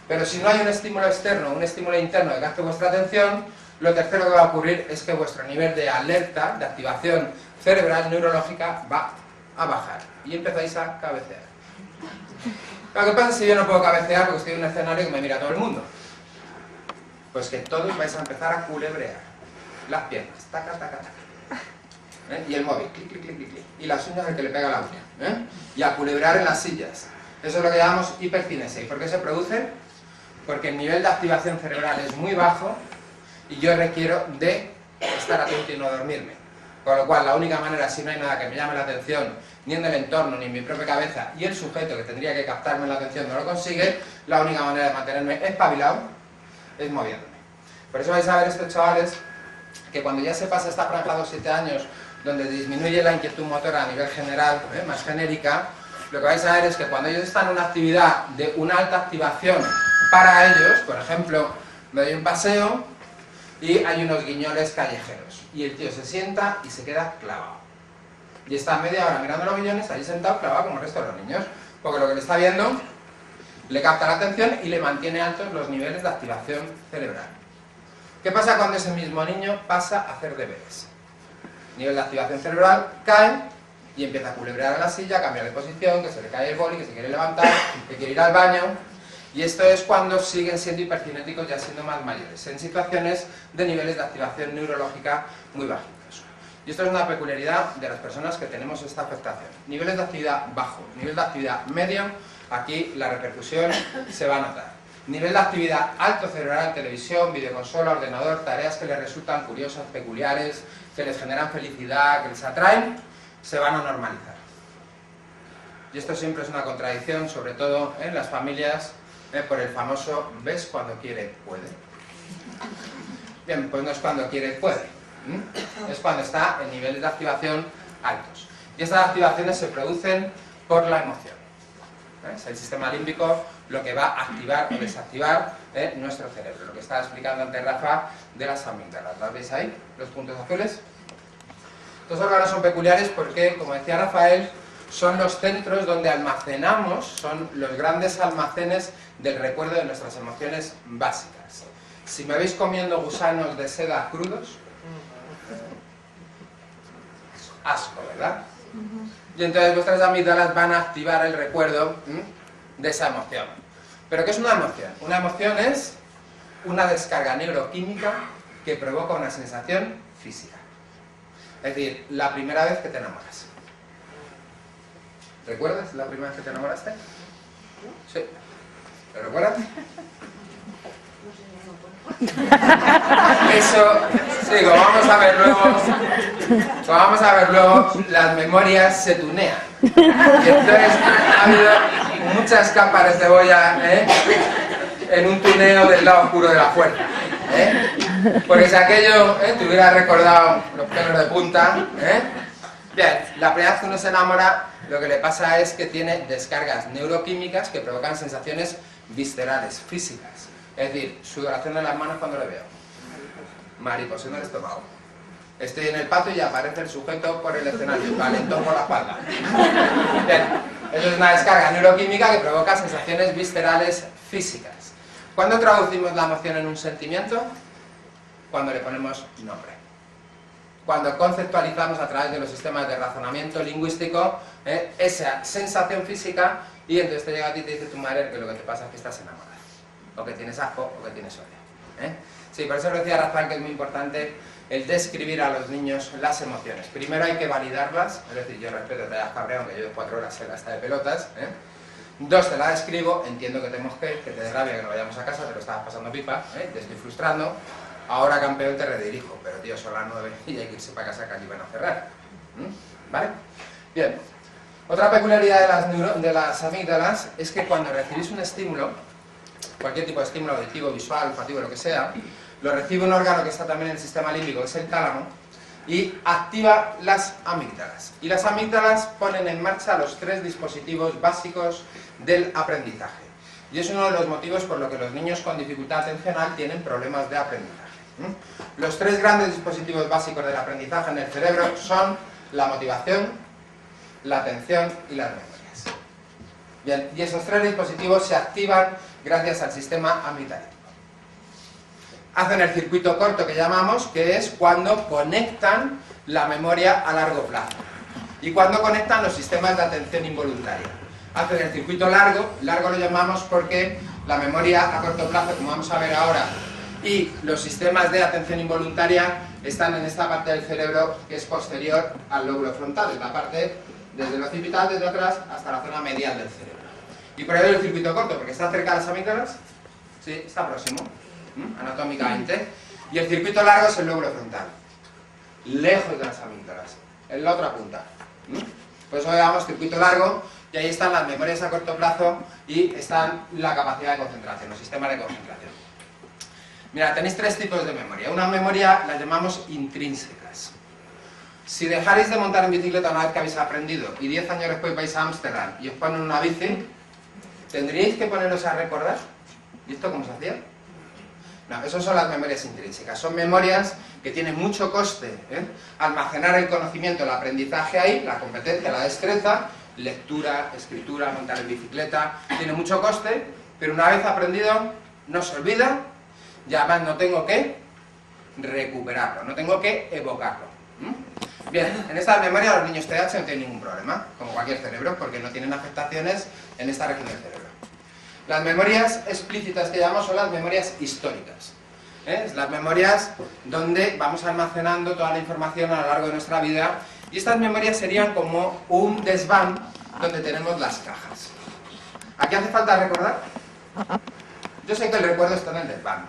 Pero si no hay un estímulo externo, un estímulo interno que capte vuestra atención, lo tercero que va a ocurrir es que vuestro nivel de alerta, de activación cerebral neurológica va a bajar y empezáis a cabecear. Lo que pasa es que yo no puedo cabecear porque estoy en un escenario que me mira todo el mundo. Pues que todos vais a empezar a culebrear. Las piernas, taca, taca, taca. Y el móvil, clic, clic, clic, clic, clic. Y las uñas al que le pega la uña. Y a culebrar en las sillas. Eso es lo que llamamos hipercinesia. ¿Y por qué se produce? Porque el nivel de activación cerebral es muy bajo y yo requiero de estar atento y no dormirme. Con lo cual, la única manera, si no hay nada que me llame la atención, ni en el entorno, ni en mi propia cabeza, y el sujeto que tendría que captarme la atención no lo consigue, la única manera de mantenerme espabilado es moviéndome. Por eso vais a ver estos chavales que cuando ya se pasa esta franja de los 7 años, donde disminuye la inquietud motora a nivel general, más genérica, lo que vais a ver es que cuando ellos están en una actividad de una alta activación para ellos, por ejemplo, me doy un paseo y hay unos guiñoles callejeros, y el tío se sienta y se queda clavado. Y está media hora mirando los guiñones, ahí sentado clavado como el resto de los niños, porque lo que le está viendo le capta la atención y le mantiene altos los niveles de activación cerebral. ¿Qué pasa cuando ese mismo niño pasa a hacer deberes? Nivel de activación cerebral cae y empieza a culebrear en la silla, a cambiar de posición, que se le cae el boli, que se quiere levantar, que quiere ir al baño. Y esto es cuando siguen siendo hipercinéticos ya siendo más mayores, en situaciones de niveles de activación neurológica muy bajitos. Y esto es una peculiaridad de las personas que tenemos esta afectación. Niveles de actividad bajo, nivel de actividad medio, aquí la repercusión se va a notar. Nivel de actividad alto cerebral, televisión, videoconsola, ordenador, tareas que les resultan curiosas, peculiares, que les generan felicidad, que les atraen, se van a normalizar. Y esto siempre es una contradicción, sobre todo en las familias, por el famoso ¿ves cuando quiere, puede? Bien, pues no es cuando quiere, puede. Es cuando está en niveles de activación altos. Y estas activaciones se producen por la emoción. Es el sistema límbico lo que va a activar o desactivar nuestro cerebro. Lo que estaba explicando antes Rafa de las amígdalas. ¿Las veis ahí? Los puntos azules. Estos órganos son peculiares porque, como decía Rafael, son los centros donde almacenamos, son los grandes almacenes del recuerdo de nuestras emociones básicas. Si me veis comiendo gusanos de seda crudos, asco, ¿verdad? Y entonces vuestras amígdalas van a activar el recuerdo de esa emoción. ¿Pero qué es una emoción? Una emoción es una descarga neuroquímica que provoca una sensación física. Es decir, la primera vez que te enamoras. ¿Recuerdas la primera vez que te enamoraste? Sí. ¿Lo recuerdas? Eso, sí, como vamos a ver luego, las memorias se tunean. Y entonces ha habido muchas capas de cebolla en un tuneo del lado oscuro de la fuerza. Porque si aquello te hubiera recordado los pelos de punta. Bien, la primera vez que uno se enamora, lo que le pasa es que tiene descargas neuroquímicas que provocan sensaciones viscerales, físicas. Es decir, sudoración en las manos cuando le veo, mariposa en el estómago. Estoy en el patio y aparece el sujeto por el escenario, calentón por la espalda. Bien, eso es una descarga neuroquímica que provoca sensaciones viscerales físicas. ¿Cuándo traducimos la emoción en un sentimiento? Cuando le ponemos nombre. Cuando conceptualizamos a través de los sistemas de razonamiento lingüístico esa sensación física, y entonces te llega a ti y te dice tu madre que lo que te pasa es que estás enamorada, o que tienes asco, o que tienes odio. Sí, por eso lo decía Rafael que es muy importante el describir a los niños las emociones. Primero hay que validarlas, es decir, yo respeto que te hayas cabreado, aunque llevo 4 horas en la esta de pelotas. 2, te la describo, entiendo que te mosques, que te dé rabia que no vayamos a casa, te lo estabas pasando pipa, te estoy frustrando. Ahora, campeón, te redirijo, pero tío, son las 9 y hay que irse para casa que aquí van a cerrar. ¿Vale? Bien. Otra peculiaridad de las amígdalas es que cuando recibís un estímulo, cualquier tipo de estímulo auditivo, visual, olfativo, lo que sea, lo recibe un órgano que está también en el sistema límbico, que es el tálamo, y activa las amígdalas. Y las amígdalas ponen en marcha los 3 dispositivos básicos del aprendizaje. Y es uno de los motivos por los que los niños con dificultad atencional tienen problemas de aprendizaje. Los 3 grandes dispositivos básicos del aprendizaje en el cerebro son la motivación, la atención y las memorias. Bien, y esos 3 dispositivos se activan gracias al sistema amigdalítico. Hacen el circuito corto que llamamos, que es cuando conectan la memoria a largo plazo y cuando conectan los sistemas de atención involuntaria. Hacen el circuito largo lo llamamos porque la memoria a corto plazo, como vamos a ver ahora, y los sistemas de atención involuntaria están en esta parte del cerebro que es posterior al lóbulo frontal, es la parte desde el occipital, desde atrás, hasta la zona medial del cerebro. Y por ello el circuito corto, porque está cerca de las amígdalas, sí, está próximo, anatómicamente, y el circuito largo es el lóbulo frontal. lejos de las amígdalas, en la otra punta. Por eso llamamos circuito largo, y ahí están las memorias a corto plazo y están la capacidad de concentración, los sistemas de concentración. Mira, tenéis tres tipos de memoria. Una memoria la llamamos intrínsecas. Si dejarais de montar en bicicleta una vez que habéis aprendido y 10 años después vais a Ámsterdam y os ponen una bici, ¿tendríais que poneros a recordar? ¿Y esto cómo se hacía? No, esas son las memorias intrínsecas. Son memorias que tienen mucho coste, almacenar el conocimiento, el aprendizaje ahí, la competencia, la destreza, lectura, escritura, montar en bicicleta, tiene mucho coste, pero una vez aprendido no se olvida, y además no tengo que recuperarlo, no tengo que evocarlo. Bien, en esta memoria los niños TDAH no tienen ningún problema, como cualquier cerebro, porque no tienen afectaciones en esta región del cerebro. Las memorias explícitas que llamamos son las memorias históricas. Las memorias donde vamos almacenando toda la información a lo largo de nuestra vida, y estas memorias serían como un desván donde tenemos las cajas. ¿Aquí hace falta recordar? Yo sé que el recuerdo está en el desván,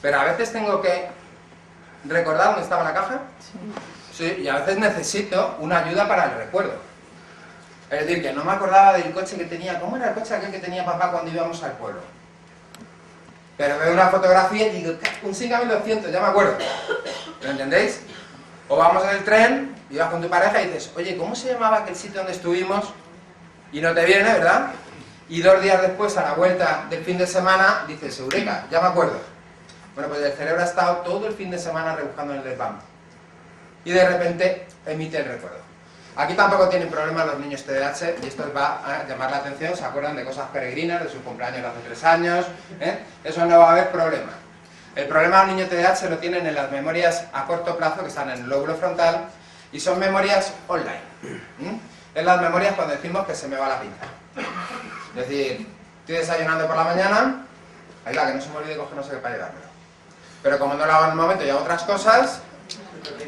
pero a veces tengo que recordar dónde estaba la caja. Sí, y a veces necesito una ayuda para el recuerdo. Es decir, que no me acordaba del coche que tenía. ¿Cómo era el coche aquel que tenía papá cuando íbamos al pueblo? Pero veo una fotografía y digo, un 5200, ya me acuerdo. ¿Lo entendéis? O vamos en el tren y vas con tu pareja y dices, oye, ¿cómo se llamaba aquel sitio donde estuvimos? Y no te viene, ¿verdad? Y 2 días después, a la vuelta del fin de semana, dices, eureka, ya me acuerdo. Bueno, pues el cerebro ha estado todo el fin de semana rebuscando en el desván. Y de repente emite el recuerdo. Aquí tampoco tienen problemas los niños TDAH, y esto les va a llamar la atención, se acuerdan de cosas peregrinas, de su cumpleaños de hace 3 años, eso no va a haber problema. El problema de un niño TDAH lo tienen en las memorias a corto plazo, que están en el lóbulo frontal, y son memorias online. Es las memorias cuando decimos que se me va la pinza. Es decir, estoy desayunando por la mañana, ahí va, que no se me olvide coger no sé qué para llevármelo. Pero como no lo hago en el momento y hago otras cosas,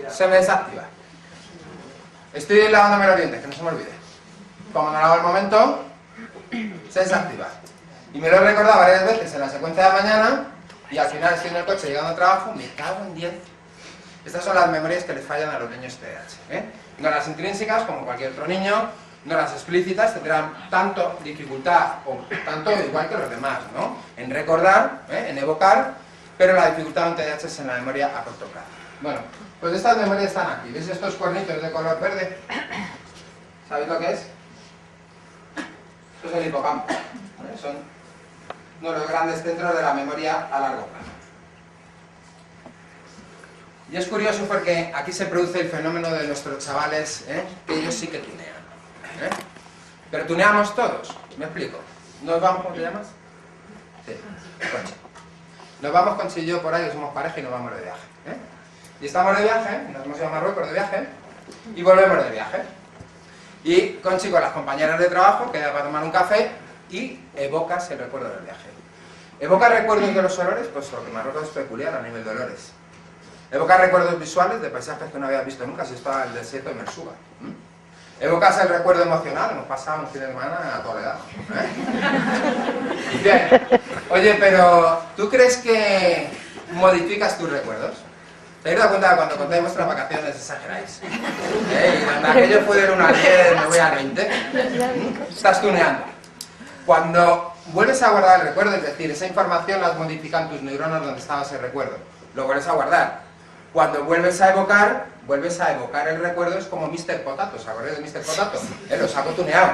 se me desactiva. Estoy lavándome los dientes, que no se me olvide. Como no lo hago en el momento, se desactiva. Y me lo he recordado varias veces en la secuencia de mañana, y al final estoy en el coche llegando al trabajo, me cago en 10. Estas son las memorias que les fallan a los niños TDAH. No las intrínsecas, como cualquier otro niño, no las explícitas, tendrán tanto dificultad, o tanto igual que los demás, ¿no? En recordar, en evocar, pero la dificultad de un TDAH es en la memoria a corto plazo. Bueno, pues estas memorias están aquí. ¿Veis estos cuernitos de color verde? ¿Sabéis lo que es? Esto es el hipocampo. Son uno de los grandes centros de la memoria a largo plazo. Y es curioso porque aquí se produce el fenómeno de nuestros chavales, que ellos sí que tunean. Pero tuneamos todos, me explico. ¿Nos vamos, cómo te llamas? Sí, Conchi. Nos vamos Conchi y yo por ahí, que somos pareja y nos vamos de viaje. Y estamos de viaje, nos hemos ido a Marruecos de viaje, y volvemos de viaje. Y Conchi con las compañeras de trabajo queda para tomar un café y evocas el recuerdo del viaje. ¿Evocas recuerdos de los olores? Pues porque Marruecos es peculiar a nivel de olores. ¿Evocas recuerdos visuales de paisajes que no habías visto nunca si estaba en el desierto de Mersuga? ¿Evocas el recuerdo emocional? Hemos pasado un fin de semana a Toledo. Bien. Oye, pero ¿tú crees que modificas tus recuerdos? ¿Te habéis dado cuenta que cuando contáis vuestras vacaciones exageráis? Y cuando aquello fue del 1 al 10, me voy al 20. Estás tuneando. Cuando vuelves a guardar el recuerdo, es decir, esa información la modifican tus neuronas donde estaba ese recuerdo. Lo vuelves a guardar. Cuando vuelves a evocar el recuerdo, es como Mr. Potato. ¿Os acordáis de Mr. Potato? Lo saco tuneado.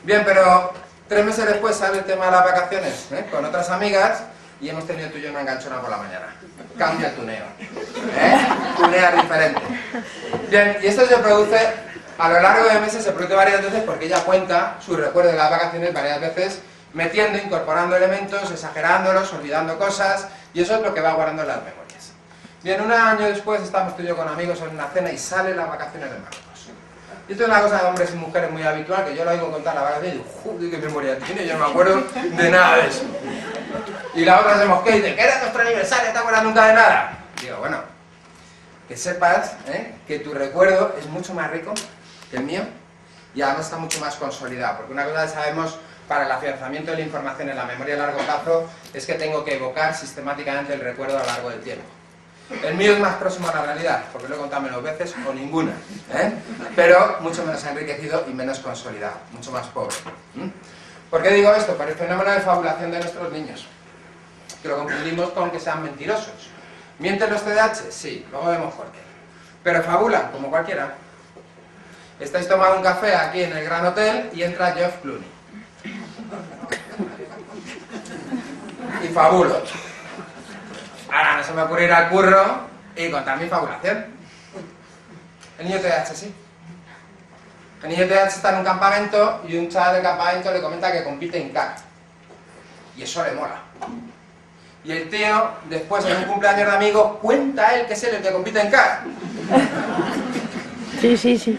Bien, pero 3 meses después sale el tema de las vacaciones con otras amigas y hemos tenido tú y yo una enganchona por la mañana. Cambia el tuneo. Tunear diferente. Bien, y esto se produce a lo largo de meses, se produce varias veces porque ella cuenta su recuerdo de las vacaciones varias veces, metiendo, incorporando elementos, exagerándolos, olvidando cosas, y eso es lo que va guardando en las memorias. Bien, un año después estamos tú y yo con amigos en una cena y salen las vacaciones de Marruecos. Y esto es una cosa de hombres y mujeres muy habitual, que yo lo oigo contar la vacación y digo, joder, qué memoria tiene, yo no me acuerdo de nada de eso. Y la otra hacemos que dice, ¿qué era nuestro aniversario? ¿No te acuerdas nunca de nada? Digo, bueno, que sepas que tu recuerdo es mucho más rico que el mío y además está mucho más consolidado, porque una cosa que sabemos para el afianzamiento de la información en la memoria a largo plazo es que tengo que evocar sistemáticamente el recuerdo a lo largo del tiempo. El mío es más próximo a la realidad, porque lo he contado menos veces o ninguna, pero mucho menos enriquecido y menos consolidado, mucho más pobre. ¿Por qué digo esto? Por el fenómeno de fabulación de nuestros niños, que lo confundimos con que sean mentirosos. ¿Mienten los TDAH? Sí, luego vemos por qué. Pero fabulan, como cualquiera. Estáis tomando un café aquí en el Gran Hotel y entra Geoff Clooney. Y fabulo. Ahora no se me ocurre ir al curro y contar mi fabulación. El niño TDAH sí. El niño TDAH está en un campamento y un chaval del campamento le comenta que compite en CAC. Y eso le mola. Y el tío, después en un cumpleaños de amigos, cuenta él que es él el que compite en CAC. Sí.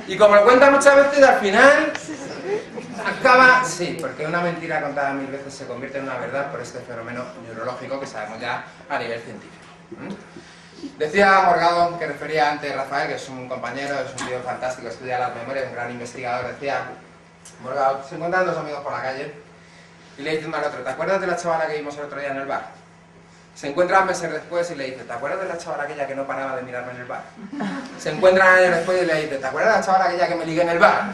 Y como lo cuenta muchas veces, al final acaba... Sí, porque una mentira contada 1000 veces se convierte en una verdad por este fenómeno neurológico que sabemos ya a nivel científico. Decía Morgado, que refería antes Rafael, que es un compañero, es un tío fantástico, estudia las memorias, un gran investigador, decía Morgado, se encuentran dos amigos por la calle y le dice uno al otro, ¿te acuerdas de la chavala que vimos el otro día en el bar? Se encuentran meses después y le dice, ¿te acuerdas de la chavala aquella que no paraba de mirarme en el bar? Se encuentran años después y le dice, ¿te acuerdas de la chavala aquella que me ligué en el bar?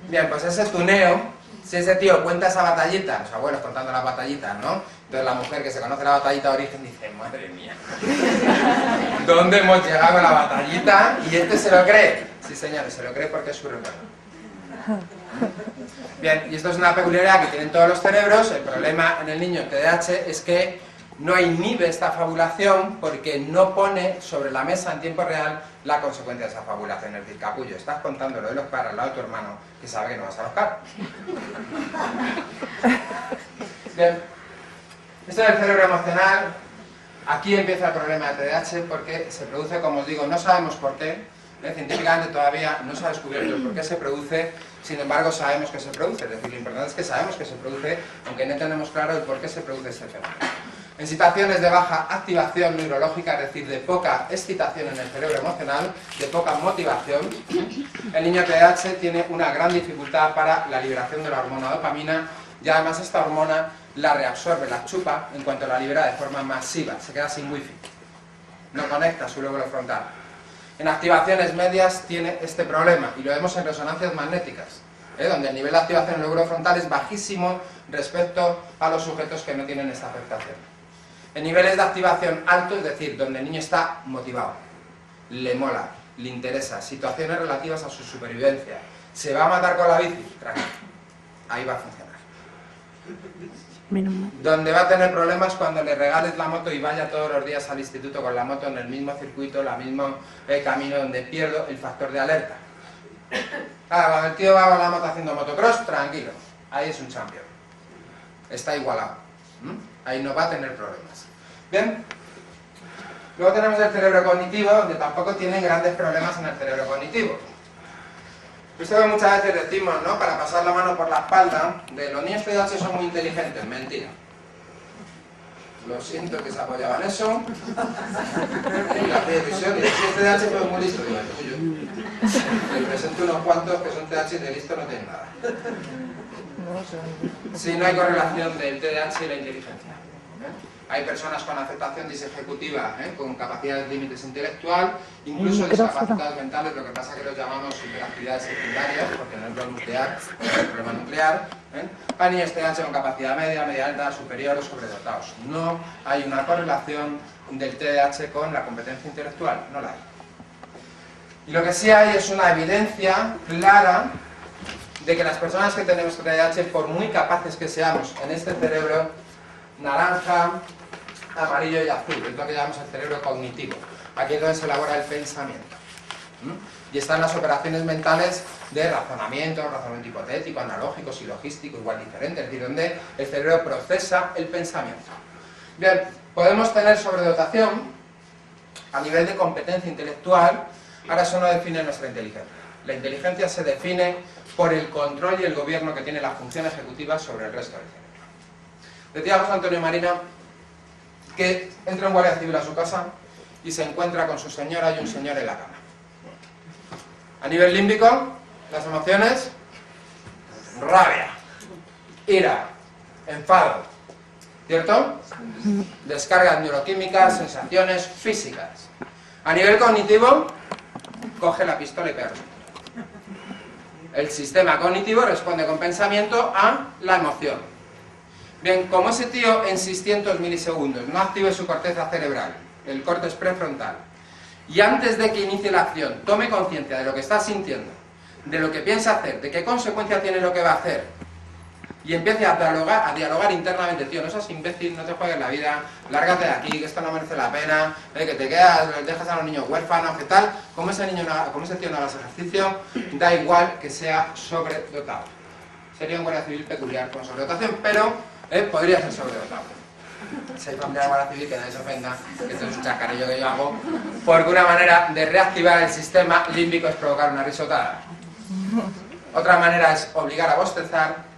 Bien, pues ese tuneo, si ese tío cuenta esa batallita, los abuelos contando las batallitas, ¿no? Entonces la mujer que se conoce la batallita de origen dice, madre mía, ¿dónde hemos llegado con la batallita? Y este se lo cree. Sí, señores, se lo cree porque es su recuerdo. Bien, y esto es una peculiaridad que tienen todos los cerebros. El problema en el niño TDAH es que no inhibe esta fabulación porque no pone sobre la mesa en tiempo real la consecuencia de esa fabulación. Es decir, capullo, estás contando lo de los carros al lado de tu hermano que sabe que no vas a los carros. Bien, esto es el cerebro emocional. Aquí empieza el problema de TDAH porque se produce, como os digo, no sabemos por qué. Científicamente todavía no se ha descubierto el por qué se produce, sin embargo sabemos que se produce. Es decir, lo importante es que sabemos que se produce, aunque no tenemos claro el por qué se produce este fenómeno. En situaciones de baja activación neurológica, es decir, de poca excitación en el cerebro emocional, de poca motivación, el niño TDAH tiene una gran dificultad para la liberación de la hormona dopamina y además esta hormona la reabsorbe, la chupa en cuanto la libera de forma masiva, se queda sin wifi, no conecta su lóbulo frontal. En activaciones medias tiene este problema y lo vemos en resonancias magnéticas, donde el nivel de activación del lóbulo frontal es bajísimo respecto a los sujetos que no tienen esta afectación. En niveles de activación alto, es decir, donde el niño está motivado, le mola, le interesa, situaciones relativas a su supervivencia, se va a matar con la bici, tranquilo, ahí va a funcionar. Donde va a tener problemas cuando le regales la moto y vaya todos los días al instituto con la moto en el mismo circuito, el mismo camino, donde pierdo el factor de alerta. Cuando el tío va con la moto haciendo motocross, tranquilo, ahí es un champion, está igualado, ahí no va a tener problemas. Bien, luego tenemos el cerebro cognitivo, donde tampoco tienen grandes problemas en el cerebro cognitivo. Esto que muchas veces decimos, ¿no?, para pasar la mano por la espalda, de los niños TDAH son muy inteligentes, mentira. Lo siento que se apoyaba en eso. En la televisión, y si es TDAH pues muy listo, digo, yo. Le presento unos cuantos que son TDAH y de listo no tienen nada. Si no hay correlación del TDAH y la inteligencia. Hay personas con afectación disejecutiva, con capacidades límites intelectual, incluso discapacidades mentales, lo que pasa es que los llamamos hiperactividades secundarias, porque no es lo nuclear, es el problema nuclear. Hay niños TDAH con capacidad media, media alta, superior o sobredotados. No hay una correlación del TDAH con la competencia intelectual, no la hay. Y lo que sí hay es una evidencia clara de que las personas que tenemos TDAH, por muy capaces que seamos en este cerebro naranja, amarillo y azul, es lo que llamamos el cerebro cognitivo. Aquí es donde se elabora el pensamiento. Y están las operaciones mentales de razonamiento hipotético, analógico, silogístico, igual diferente, es decir, donde el cerebro procesa el pensamiento. Bien, podemos tener sobredotación a nivel de competencia intelectual. Ahora eso no define nuestra inteligencia. La inteligencia se define por el control y el gobierno que tiene la función ejecutiva sobre el resto del cerebro. Decía José Antonio Marina que entra un guardia civil a su casa y se encuentra con su señora y un señor en la cama. A nivel límbico, las emociones: rabia, ira, enfado, ¿cierto? Descargas neuroquímicas, sensaciones físicas. A nivel cognitivo, coge la pistola y pega. El sistema cognitivo responde con pensamiento a la emoción. Bien, como ese tío en 600 milisegundos no active su corteza cerebral, el córtex prefrontal, y antes de que inicie la acción tome conciencia de lo que está sintiendo, de lo que piensa hacer, de qué consecuencia tiene lo que va a hacer, y empiece a dialogar internamente, tío, no seas imbécil, no te juegues la vida, lárgate de aquí, que esto no merece la pena, que te quedas, dejas a los niños huérfanos, que tal, como ese tío no hagas ejercicio, da igual que sea sobredotado. Sería un guardia civil peculiar con sobredotación, pero podría ser sobredotado. Si hay familiar guardia civil, que nadie se ofenda, que esto es un chascarrillo que yo hago, porque una manera de reactivar el sistema límbico es provocar una risotada. Otra manera es obligar a bostezar,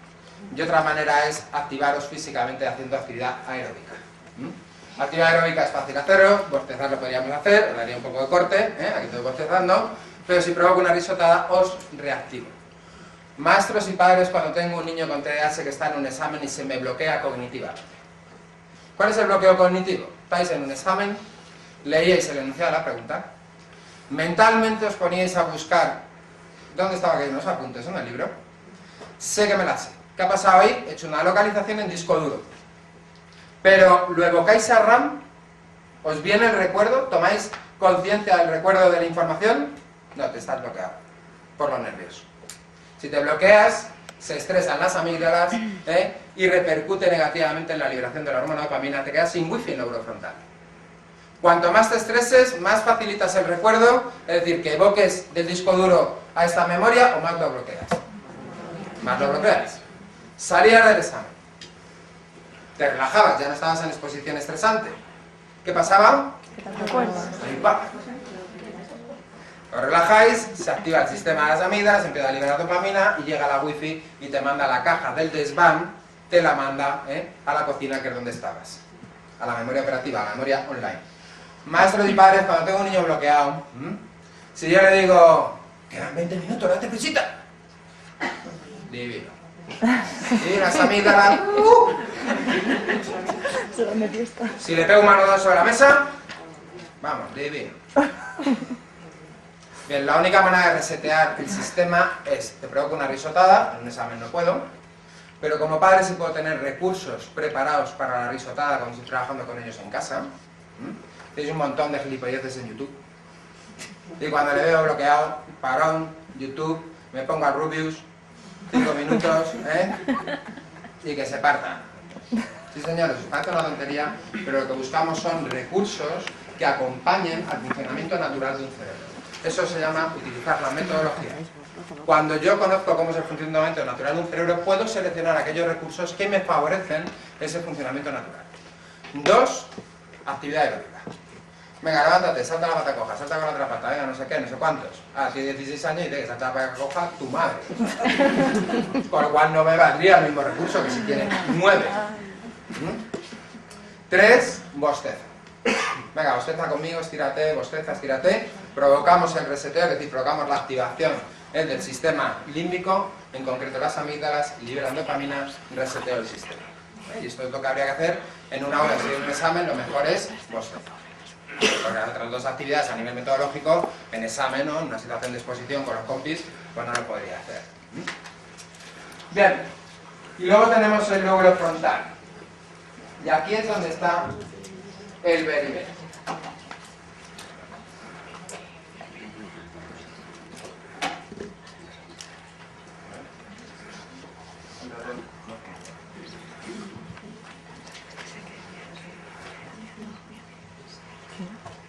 y otra manera es activaros físicamente haciendo actividad aeróbica. Actividad aeróbica es fácil hacerlo, bostezar lo podríamos hacer, os daría un poco de corte, aquí estoy bostezando, pero si provoco una risotada os reactivo. Maestros y padres, cuando tengo un niño con TDAH que está en un examen y se me bloquea cognitivamente. ¿Cuál es el bloqueo cognitivo? Estáis en un examen, leíais el enunciado de la pregunta, mentalmente os poníais a buscar dónde estaba que unos apuntes en el libro, sé que me la sé. ¿Qué ha pasado ahí? He hecho una localización en disco duro. Pero lo evocáis a RAM, os viene el recuerdo, tomáis conciencia del recuerdo de la información, no, te estás bloqueado por los nervios. Si te bloqueas, se estresan las amígdalas y repercute negativamente en la liberación de la hormona dopamina, te quedas sin wifi neurofrontal. Cuanto más te estreses, más facilitas el recuerdo, es decir, que evoques del disco duro a esta memoria o más lo bloqueas. Más lo bloqueas. Salías del examen, te relajabas, ya no estabas en exposición estresante. ¿Qué pasaba? Ahí va. Os relajáis, se activa el sistema de las amígdalas, empieza a liberar dopamina y llega la wifi y te manda a la caja del desván, te la manda a la cocina, que es donde estabas, a la memoria operativa, a la memoria online. Maestros y padres, cuando tengo un niño bloqueado, si yo le digo, quedan 20 minutos, date prisita, divino. Y las amígdalas, si le pego un manotazo sobre la mesa, vamos, divino. Bien, la única manera de resetear el sistema es, te provoco una risotada, en un examen no puedo, pero como padre sí puedo tener recursos preparados para la risotada cuando estoy trabajando con ellos en casa. Tenéis un montón de gilipolleces en YouTube. Y cuando le veo bloqueado, parón, YouTube, me pongo a Rubius, 5 minutos, y que se partan. Sí señores, os parece una tontería, pero lo que buscamos son recursos que acompañen al funcionamiento natural de un cerebro. Eso se llama utilizar la metodología. Cuando yo conozco cómo es el funcionamiento natural de un cerebro, puedo seleccionar aquellos recursos que me favorecen ese funcionamiento natural. 2, actividad aeróbica. Venga, levántate, salta la pata coja, salta con la otra pata, venga, no sé qué, no sé cuántos. Tiene 16 años y tiene que saltar la pata coja tu madre. Con lo cual no me valdría el mismo recurso que si tiene 9. 3, bosteza. Venga, bosteza conmigo, estírate, bosteza, estírate. Provocamos el reseteo, es decir, provocamos la activación del sistema límbico, en concreto las amígdalas, liberan dopamina, reseteo del sistema. Y esto es lo que habría que hacer en una hora. Si hay un examen, lo mejor es bosteza. Porque las otras dos actividades a nivel metodológico, en examen o en una situación de exposición con los compis, pues no lo podría hacer. Bien, y luego tenemos el lóbulo frontal. Y aquí es donde está el beriberi.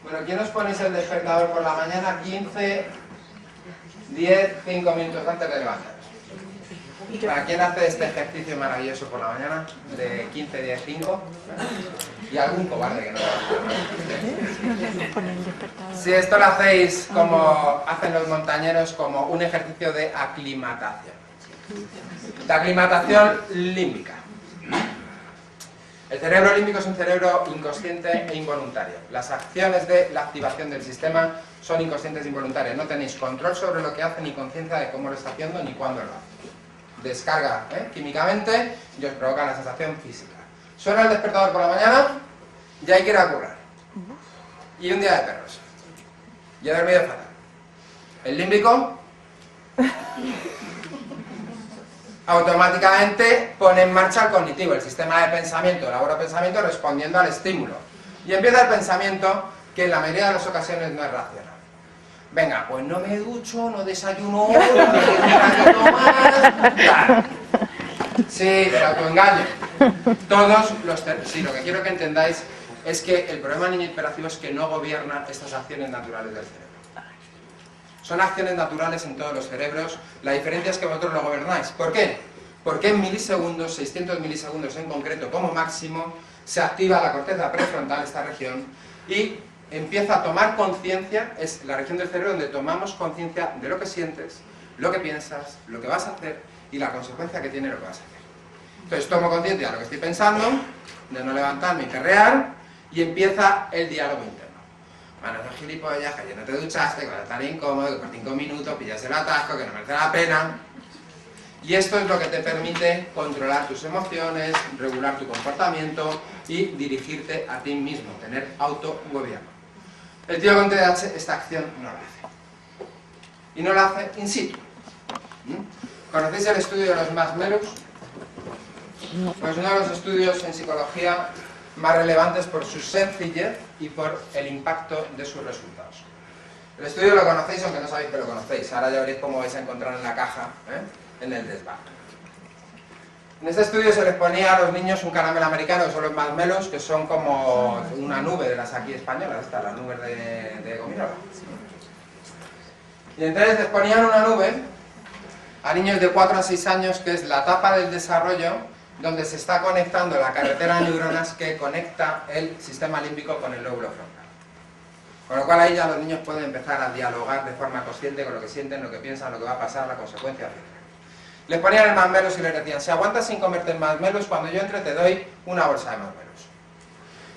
Bueno, ¿quién os ponéis el despertador por la mañana? 15, 10, 5 minutos antes de levantaros. ¿Para quién hace este ejercicio maravilloso por la mañana? De 15, 10, 5. Y algún cobarde que no lo hace. Si esto lo hacéis como hacen los montañeros, como un ejercicio de aclimatación. De aclimatación límbica. El cerebro límbico es un cerebro inconsciente e involuntario. Las acciones de la activación del sistema son inconscientes e involuntarias. No tenéis control sobre lo que hace, ni conciencia de cómo lo está haciendo, ni cuándo lo hace. Descarga químicamente y os provoca la sensación física. Suena el despertador por la mañana y hay que ir a currar. Y un día de perros. Y he dormido fatal. El límbico automáticamente pone en marcha el cognitivo, el sistema de pensamiento, elabora pensamiento respondiendo al estímulo. Y empieza el pensamiento que en la mayoría de las ocasiones no es racional. Venga, pues no me ducho, no desayuno, no me tomar... Claro. Sí, el autoengaño. Todos los... Sí, lo que quiero que entendáis es que el problema del niño hiperactivo es que no gobierna estas acciones naturales del cerebro. Son acciones naturales en todos los cerebros, la diferencia es que vosotros lo gobernáis. ¿Por qué? Porque en milisegundos, 600 milisegundos en concreto como máximo, se activa la corteza prefrontal, esta región, y empieza a tomar conciencia, es la región del cerebro donde tomamos conciencia de lo que sientes, lo que piensas, lo que vas a hacer y la consecuencia que tiene lo que vas a hacer. Entonces tomo conciencia de lo que estoy pensando, de no levantarme y perrear, y empieza el diálogo interno. Bueno, no gilipollas, que ayer no te duchaste, que vas a estar incómodo, que por 5 minutos pillas el atasco, que no merece la pena. Y esto es lo que te permite controlar tus emociones, regular tu comportamiento y dirigirte a ti mismo, tener autogobierno. El tío con TDAH esta acción no la hace. Y no la hace in situ. ¿Conocéis el estudio de los marshmallows? Pues uno de los estudios en psicología más relevantes por su sencillez y por el impacto de sus resultados. El estudio lo conocéis, aunque no sabéis que lo conocéis. Ahora ya veréis cómo vais a encontrar en la caja, en el desván. En este estudio se les ponía a los niños un caramelo americano, que son los marshmallows, que son como una nube de las aquí españolas, estas, las nubes de gominola. Y entonces les ponían una nube a niños de 4 a 6 años, que es la etapa del desarrollo donde se está conectando la carretera de neuronas que conecta el sistema límbico con el lóbulo frontal. Con lo cual ahí ya los niños pueden empezar a dialogar de forma consciente con lo que sienten, lo que piensan, lo que va a pasar, la consecuencia, etc. Les ponían el marshmallows y les decían, si aguantas sin comerte el marshmallows, cuando yo entre te doy una bolsa de marshmallows.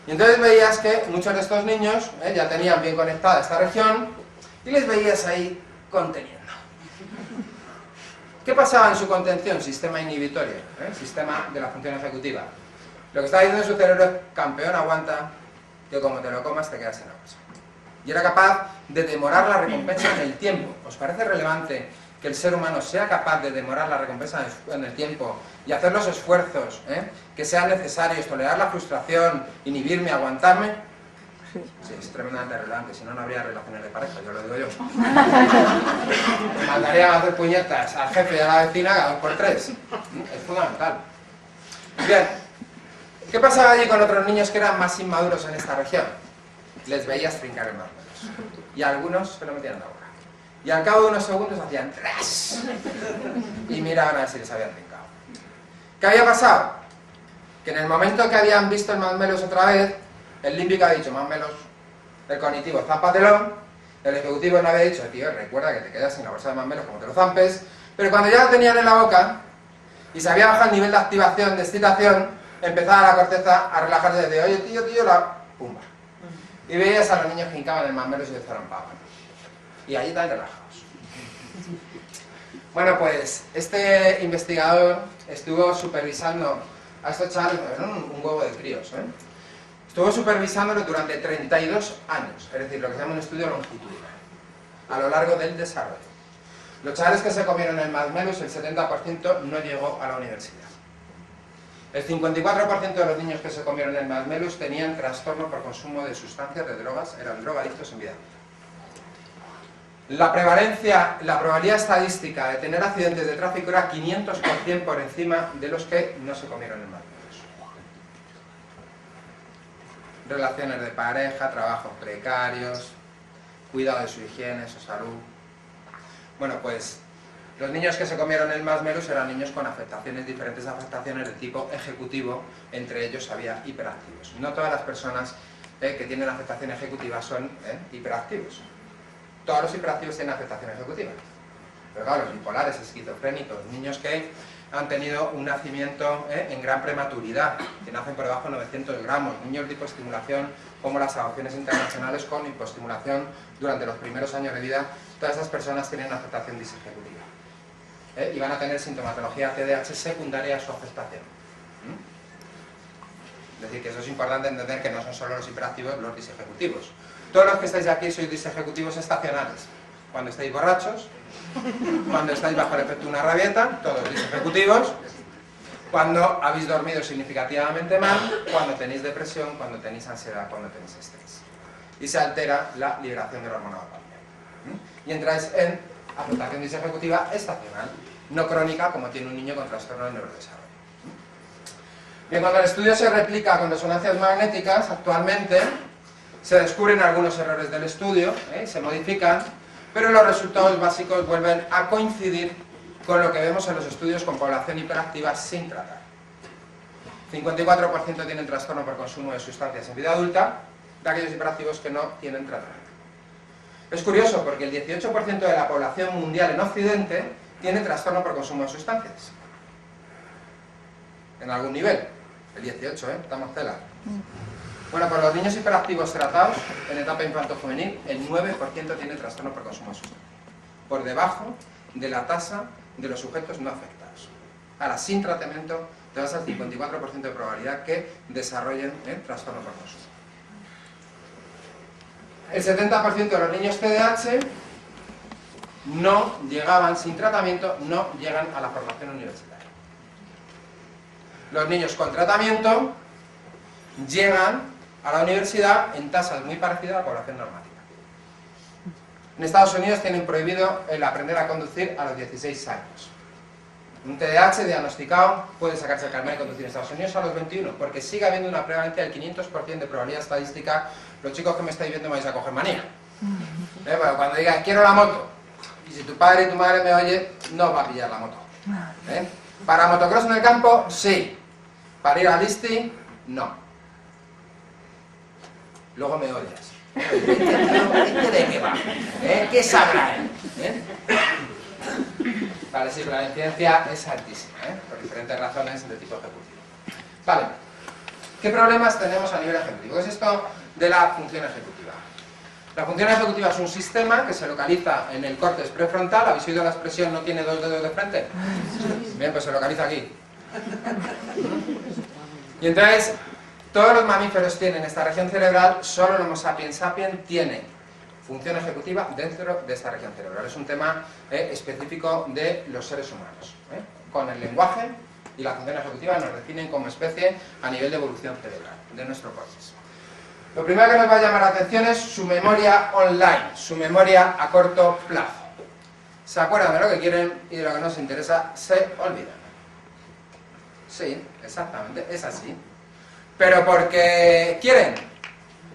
Y entonces veías que muchos de estos niños ya tenían bien conectada esta región y les veías ahí conteniendo. ¿Qué pasaba en su contención? Sistema inhibitorio, sistema de la función ejecutiva. Lo que estaba diciendo su cerebro es, campeón, aguanta, que como te lo comas te quedas en la bolsa. Y era capaz de demorar la recompensa en el tiempo. ¿Os parece relevante que el ser humano sea capaz de demorar la recompensa en el tiempo y hacer los esfuerzos que sean necesarios, tolerar la frustración, inhibirme, aguantarme? Sí, es tremendamente relevante, si no, no habría relaciones de pareja, yo lo digo yo. Mandarían a hacer puñetas al jefe y a la vecina cada 2 por 3. Es fundamental. Bien, ¿qué pasaba allí con otros niños que eran más inmaduros en esta región? Les veías trincar el marshmallows. Y a algunos se lo metían en la boca. Y al cabo de unos segundos hacían ¡tras! Y miraban a ver si les habían trincado. ¿Qué había pasado? Que en el momento que habían visto el marshmallows otra vez, el límbico ha dicho, marshmallows, el cognitivo, zámpatelo, el ejecutivo no había dicho, tío, recuerda que te quedas sin la bolsa de marshmallows como te lo zampes, pero cuando ya lo tenían en la boca y se había bajado el nivel de activación, de excitación, empezaba la corteza a relajarse de, oye, tío, la pumba. Y veías a los niños que hincaban el marshmallows y se zarpaban. Y allí están relajados. Bueno, pues este investigador estuvo supervisando a estos chavales, eran un huevo de críos, estuvo supervisándolo durante 32 años, es decir, lo que se llama un estudio longitudinal, a lo largo del desarrollo. Los chavales que se comieron el marshmallows, el 70% no llegó a la universidad. El 54% de los niños que se comieron el marshmallows tenían trastorno por consumo de sustancias, de drogas, eran drogadictos en vida. La probabilidad estadística de tener accidentes de tráfico era 500% por encima de los que no se comieron el marshmallows. Relaciones de pareja, trabajos precarios, cuidado de su higiene, su salud. Bueno, pues los niños que se comieron el marshmallows eran niños con afectaciones, diferentes afectaciones de tipo ejecutivo, entre ellos había hiperactivos. No todas las personas que tienen afectación ejecutiva son hiperactivos. Todos los hiperactivos tienen afectación ejecutiva. Pero claro, los bipolares, esquizofrénicos, niños que han tenido un nacimiento en gran prematuridad, que nacen por debajo de 900 gramos, niños de hipoestimulación, como las adopciones internacionales con hipoestimulación durante los primeros años de vida, todas esas personas tienen afectación disejecutiva. Y van a tener sintomatología TDAH secundaria a su afectación. Es decir, que eso es importante entender que no son solo los hiperactivos los disejecutivos. Todos los que estáis aquí sois disejecutivos estacionales. Cuando estáis borrachos, cuando estáis bajo el efecto de una rabieta, todos disejecutivos. Cuando habéis dormido significativamente mal, cuando tenéis depresión, cuando tenéis ansiedad, cuando tenéis estrés. Y se altera la liberación de la hormona dopamina. Y entráis en afectación disejecutiva estacional, no crónica como tiene un niño con trastorno del neurodesarrollo. Bien, cuando el estudio se replica con resonancias magnéticas, actualmente se descubren algunos errores del estudio, se modifican, pero los resultados básicos vuelven a coincidir con lo que vemos en los estudios con población hiperactiva sin tratar. 54% tienen trastorno por consumo de sustancias en vida adulta, de aquellos hiperactivos que no tienen tratamiento. Es curioso porque el 18% de la población mundial en Occidente tiene trastorno por consumo de sustancias. En algún nivel. El 18, estamos tela. Bueno, pues los niños hiperactivos tratados en etapa infanto-juvenil, el 9% tiene trastorno por consumo de sustancias. Por debajo de la tasa de los sujetos no afectados. Ahora, sin tratamiento, te vas al 54% de probabilidad que desarrollen trastorno por consumo. El 70% de los niños TDAH no llegaban, sin tratamiento, no llegan a la formación universitaria. Los niños con tratamiento llegan a la universidad en tasas muy parecidas a la población normativa. En Estados Unidos tienen prohibido el aprender a conducir a los 16 años. Un TDAH diagnosticado puede sacarse el carnet de conducir en Estados Unidos a los 21, porque sigue habiendo una prevalencia del 500% de probabilidad estadística. Los chicos que me estáis viendo me vais a coger manía. Bueno, cuando digas, quiero la moto, y si tu padre y tu madre me oyen, no va a pillar la moto. Para motocross en el campo, sí. Para ir a listing, no. Luego me odias. ¿Este de qué va? ¿Qué sabrá él? Vale, sí, pero la incidencia es altísima, por diferentes razones de tipo ejecutivo. Vale, ¿qué problemas tenemos a nivel ejecutivo? ¿Qué es esto de la función ejecutiva? La función ejecutiva es un sistema que se localiza en el córtex prefrontal. ¿Habéis oído la expresión no tiene dos dedos de frente? Bien, pues se localiza aquí. Y entonces, todos los mamíferos tienen esta región cerebral, solo el Homo sapiens sapiens tiene función ejecutiva dentro de esta región cerebral. Es un tema específico de los seres humanos. Con el lenguaje y la función ejecutiva nos definen como especie a nivel de evolución cerebral de nuestro córtex. Lo primero que nos va a llamar la atención es su memoria online, su memoria a corto plazo. Se acuerdan de lo que quieren y de lo que nos interesa se olvidan. Sí, exactamente, es así. ¿Pero porque quieren?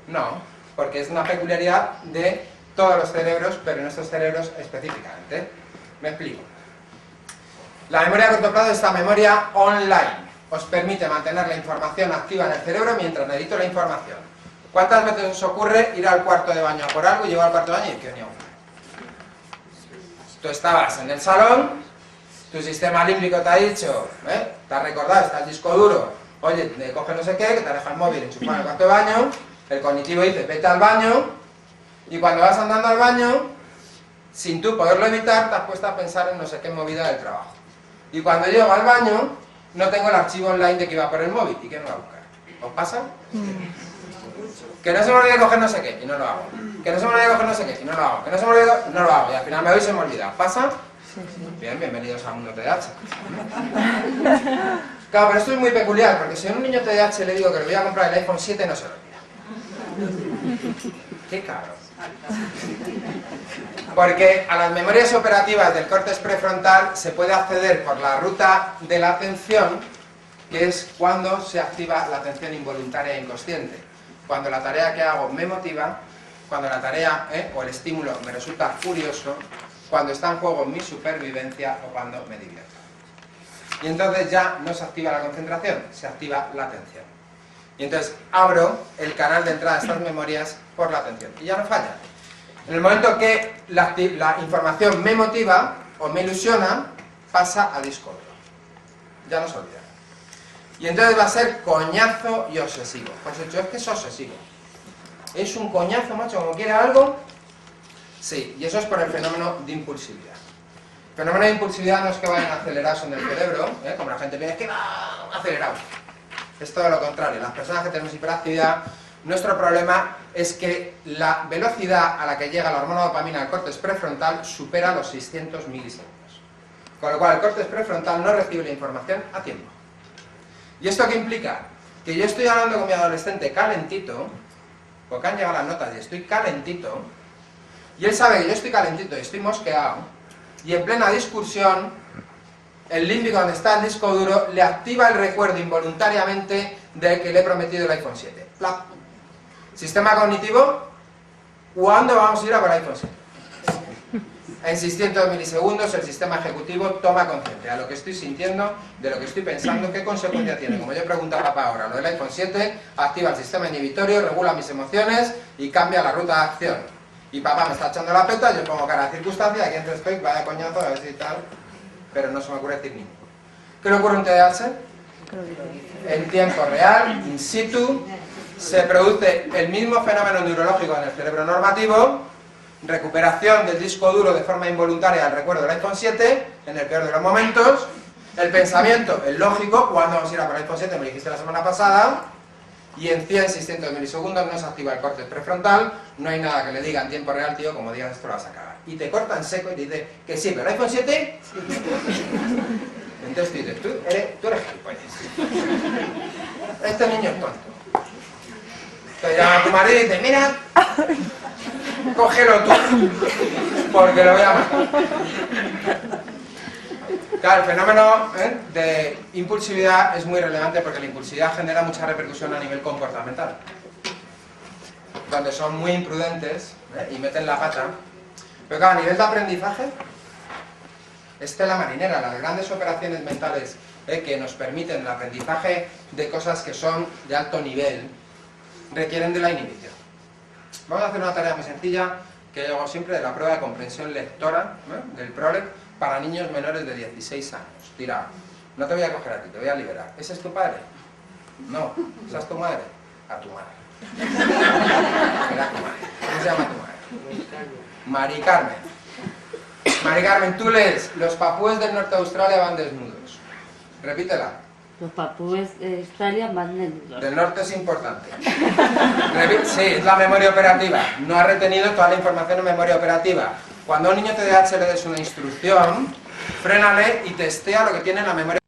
No, porque es una peculiaridad de todos los cerebros, pero en estos cerebros específicamente. Me explico. La memoria a corto plazo es esta memoria online. Os permite mantener la información activa en el cerebro mientras necesito la información. ¿Cuántas veces os ocurre ir al cuarto de baño a por algo y llego al cuarto de baño y que venía un flash? Tú estabas en el salón, tu sistema límbico te ha dicho, te ha recordado, está el disco duro, oye, te coge no sé qué, que te deja el móvil enchufado en el cuarto de baño, el cognitivo dice, vete al baño, y cuando vas andando al baño, sin tú poderlo evitar, te has puesto a pensar en no sé qué movida del trabajo. Y cuando llego al baño, no tengo el archivo online de que iba por el móvil, ¿y qué me va a buscar? ¿Os pasa? Que no se me olvide coger no sé qué, y no lo hago. Que no se me olvide coger no sé qué, y no lo hago. Que no se me olvide, no lo hago. Y al final me voy y se me olvida. ¿Pasa? Bien, bienvenidos al mundo TDAH. Claro, pero esto es muy peculiar, porque si a un niño TDAH le digo que le voy a comprar el iPhone 7, no se lo olvida. Qué cabrón. Porque a las memorias operativas del córtex prefrontal se puede acceder por la ruta de la atención, que es cuando se activa la atención involuntaria e inconsciente. Cuando la tarea que hago me motiva, cuando la tarea o el estímulo me resulta curioso, cuando está en juego mi supervivencia o cuando me divierto. Y entonces ya no se activa la concentración, se activa la atención. Y entonces abro el canal de entrada de estas memorias por la atención. Y ya no falla. En el momento que la información me motiva o me ilusiona, pasa a disco duro. Ya no se olvida. Y entonces va a ser coñazo y obsesivo. Pues hecho, es que es obsesivo. Es un coñazo, macho, como quiere algo. Sí, y eso es por el fenómeno de impulsividad. El fenómeno de impulsividad no es que vayan acelerados en el cerebro, como la gente piensa, es que va acelerado. es todo lo contrario. Las personas que tenemos hiperactividad, nuestro problema es que la velocidad a la que llega la hormona dopamina al córtex prefrontal supera los 600 milisegundos. Con lo cual el córtex prefrontal no recibe la información a tiempo. ¿Y esto qué implica? Que yo estoy hablando con mi adolescente calentito, porque han llegado las notas y estoy calentito, y él sabe que yo estoy calentito y estoy mosqueado, y en plena discusión, el límbico donde está el disco duro le activa el recuerdo involuntariamente de que le he prometido el iPhone 7. ¡Plap! Sistema cognitivo, ¿cuándo vamos a ir a por el iPhone 7? En 600 milisegundos el sistema ejecutivo toma conciencia de lo que estoy sintiendo, de lo que estoy pensando, qué consecuencia tiene. Como yo pregunto a papá ahora, lo del iPhone 7 activa el sistema inhibitorio, regula mis emociones y cambia la ruta de acción. Y papá me está echando la peta, yo pongo cara de circunstancia, aquí entre estoy, vaya coñazo, a ver si tal, pero no se me ocurre decir ninguno. ¿Qué le ocurre a un TDAH? En tiempo real, in situ, se produce el mismo fenómeno neurológico en el cerebro normativo, recuperación del disco duro de forma involuntaria del recuerdo del iPhone 7, en el peor de los momentos, el pensamiento, el lógico, ¿cuándo vamos a ir a por el iPhone 7? Me lo dijiste la semana pasada, y en 100-600 milisegundos no se activa el córtex prefrontal, no hay nada que le diga en tiempo real, tío, como digas esto lo vas a acabar. Y te corta en seco y te dice que sí, pero el iPhone 7... Entonces tú dices, tú eres gilipollas. Este niño es tonto. Te llama a tu marido y dice, mira, cógelo tú, porque lo voy a matar. Claro, el fenómeno de impulsividad es muy relevante porque la impulsividad genera mucha repercusión a nivel comportamental. Donde son muy imprudentes y meten la pata. Pero claro, a nivel de aprendizaje, estela marinera, las grandes operaciones mentales que nos permiten el aprendizaje de cosas que son de alto nivel, requieren de la inhibición. Vamos a hacer una tarea muy sencilla que yo hago siempre de la prueba de comprensión lectora del PROLEG para niños menores de 16 años. Tira, no te voy a coger a ti, te voy a liberar. ¿Ese es tu padre? No. ¿Esa es tu madre? A tu madre. Era tu madre. ¿Cómo se llama tu madre? Mari Carmen. Mari Carmen, tú lees, los papúes del norte de Australia van desnudos. Repítela. Los papúes de Australia van desnudos. Del norte es importante. Sí, es la memoria operativa. No ha retenido toda la información en memoria operativa. Cuando a un niño TDAH le des una instrucción, frénale y testea lo que tiene en la memoria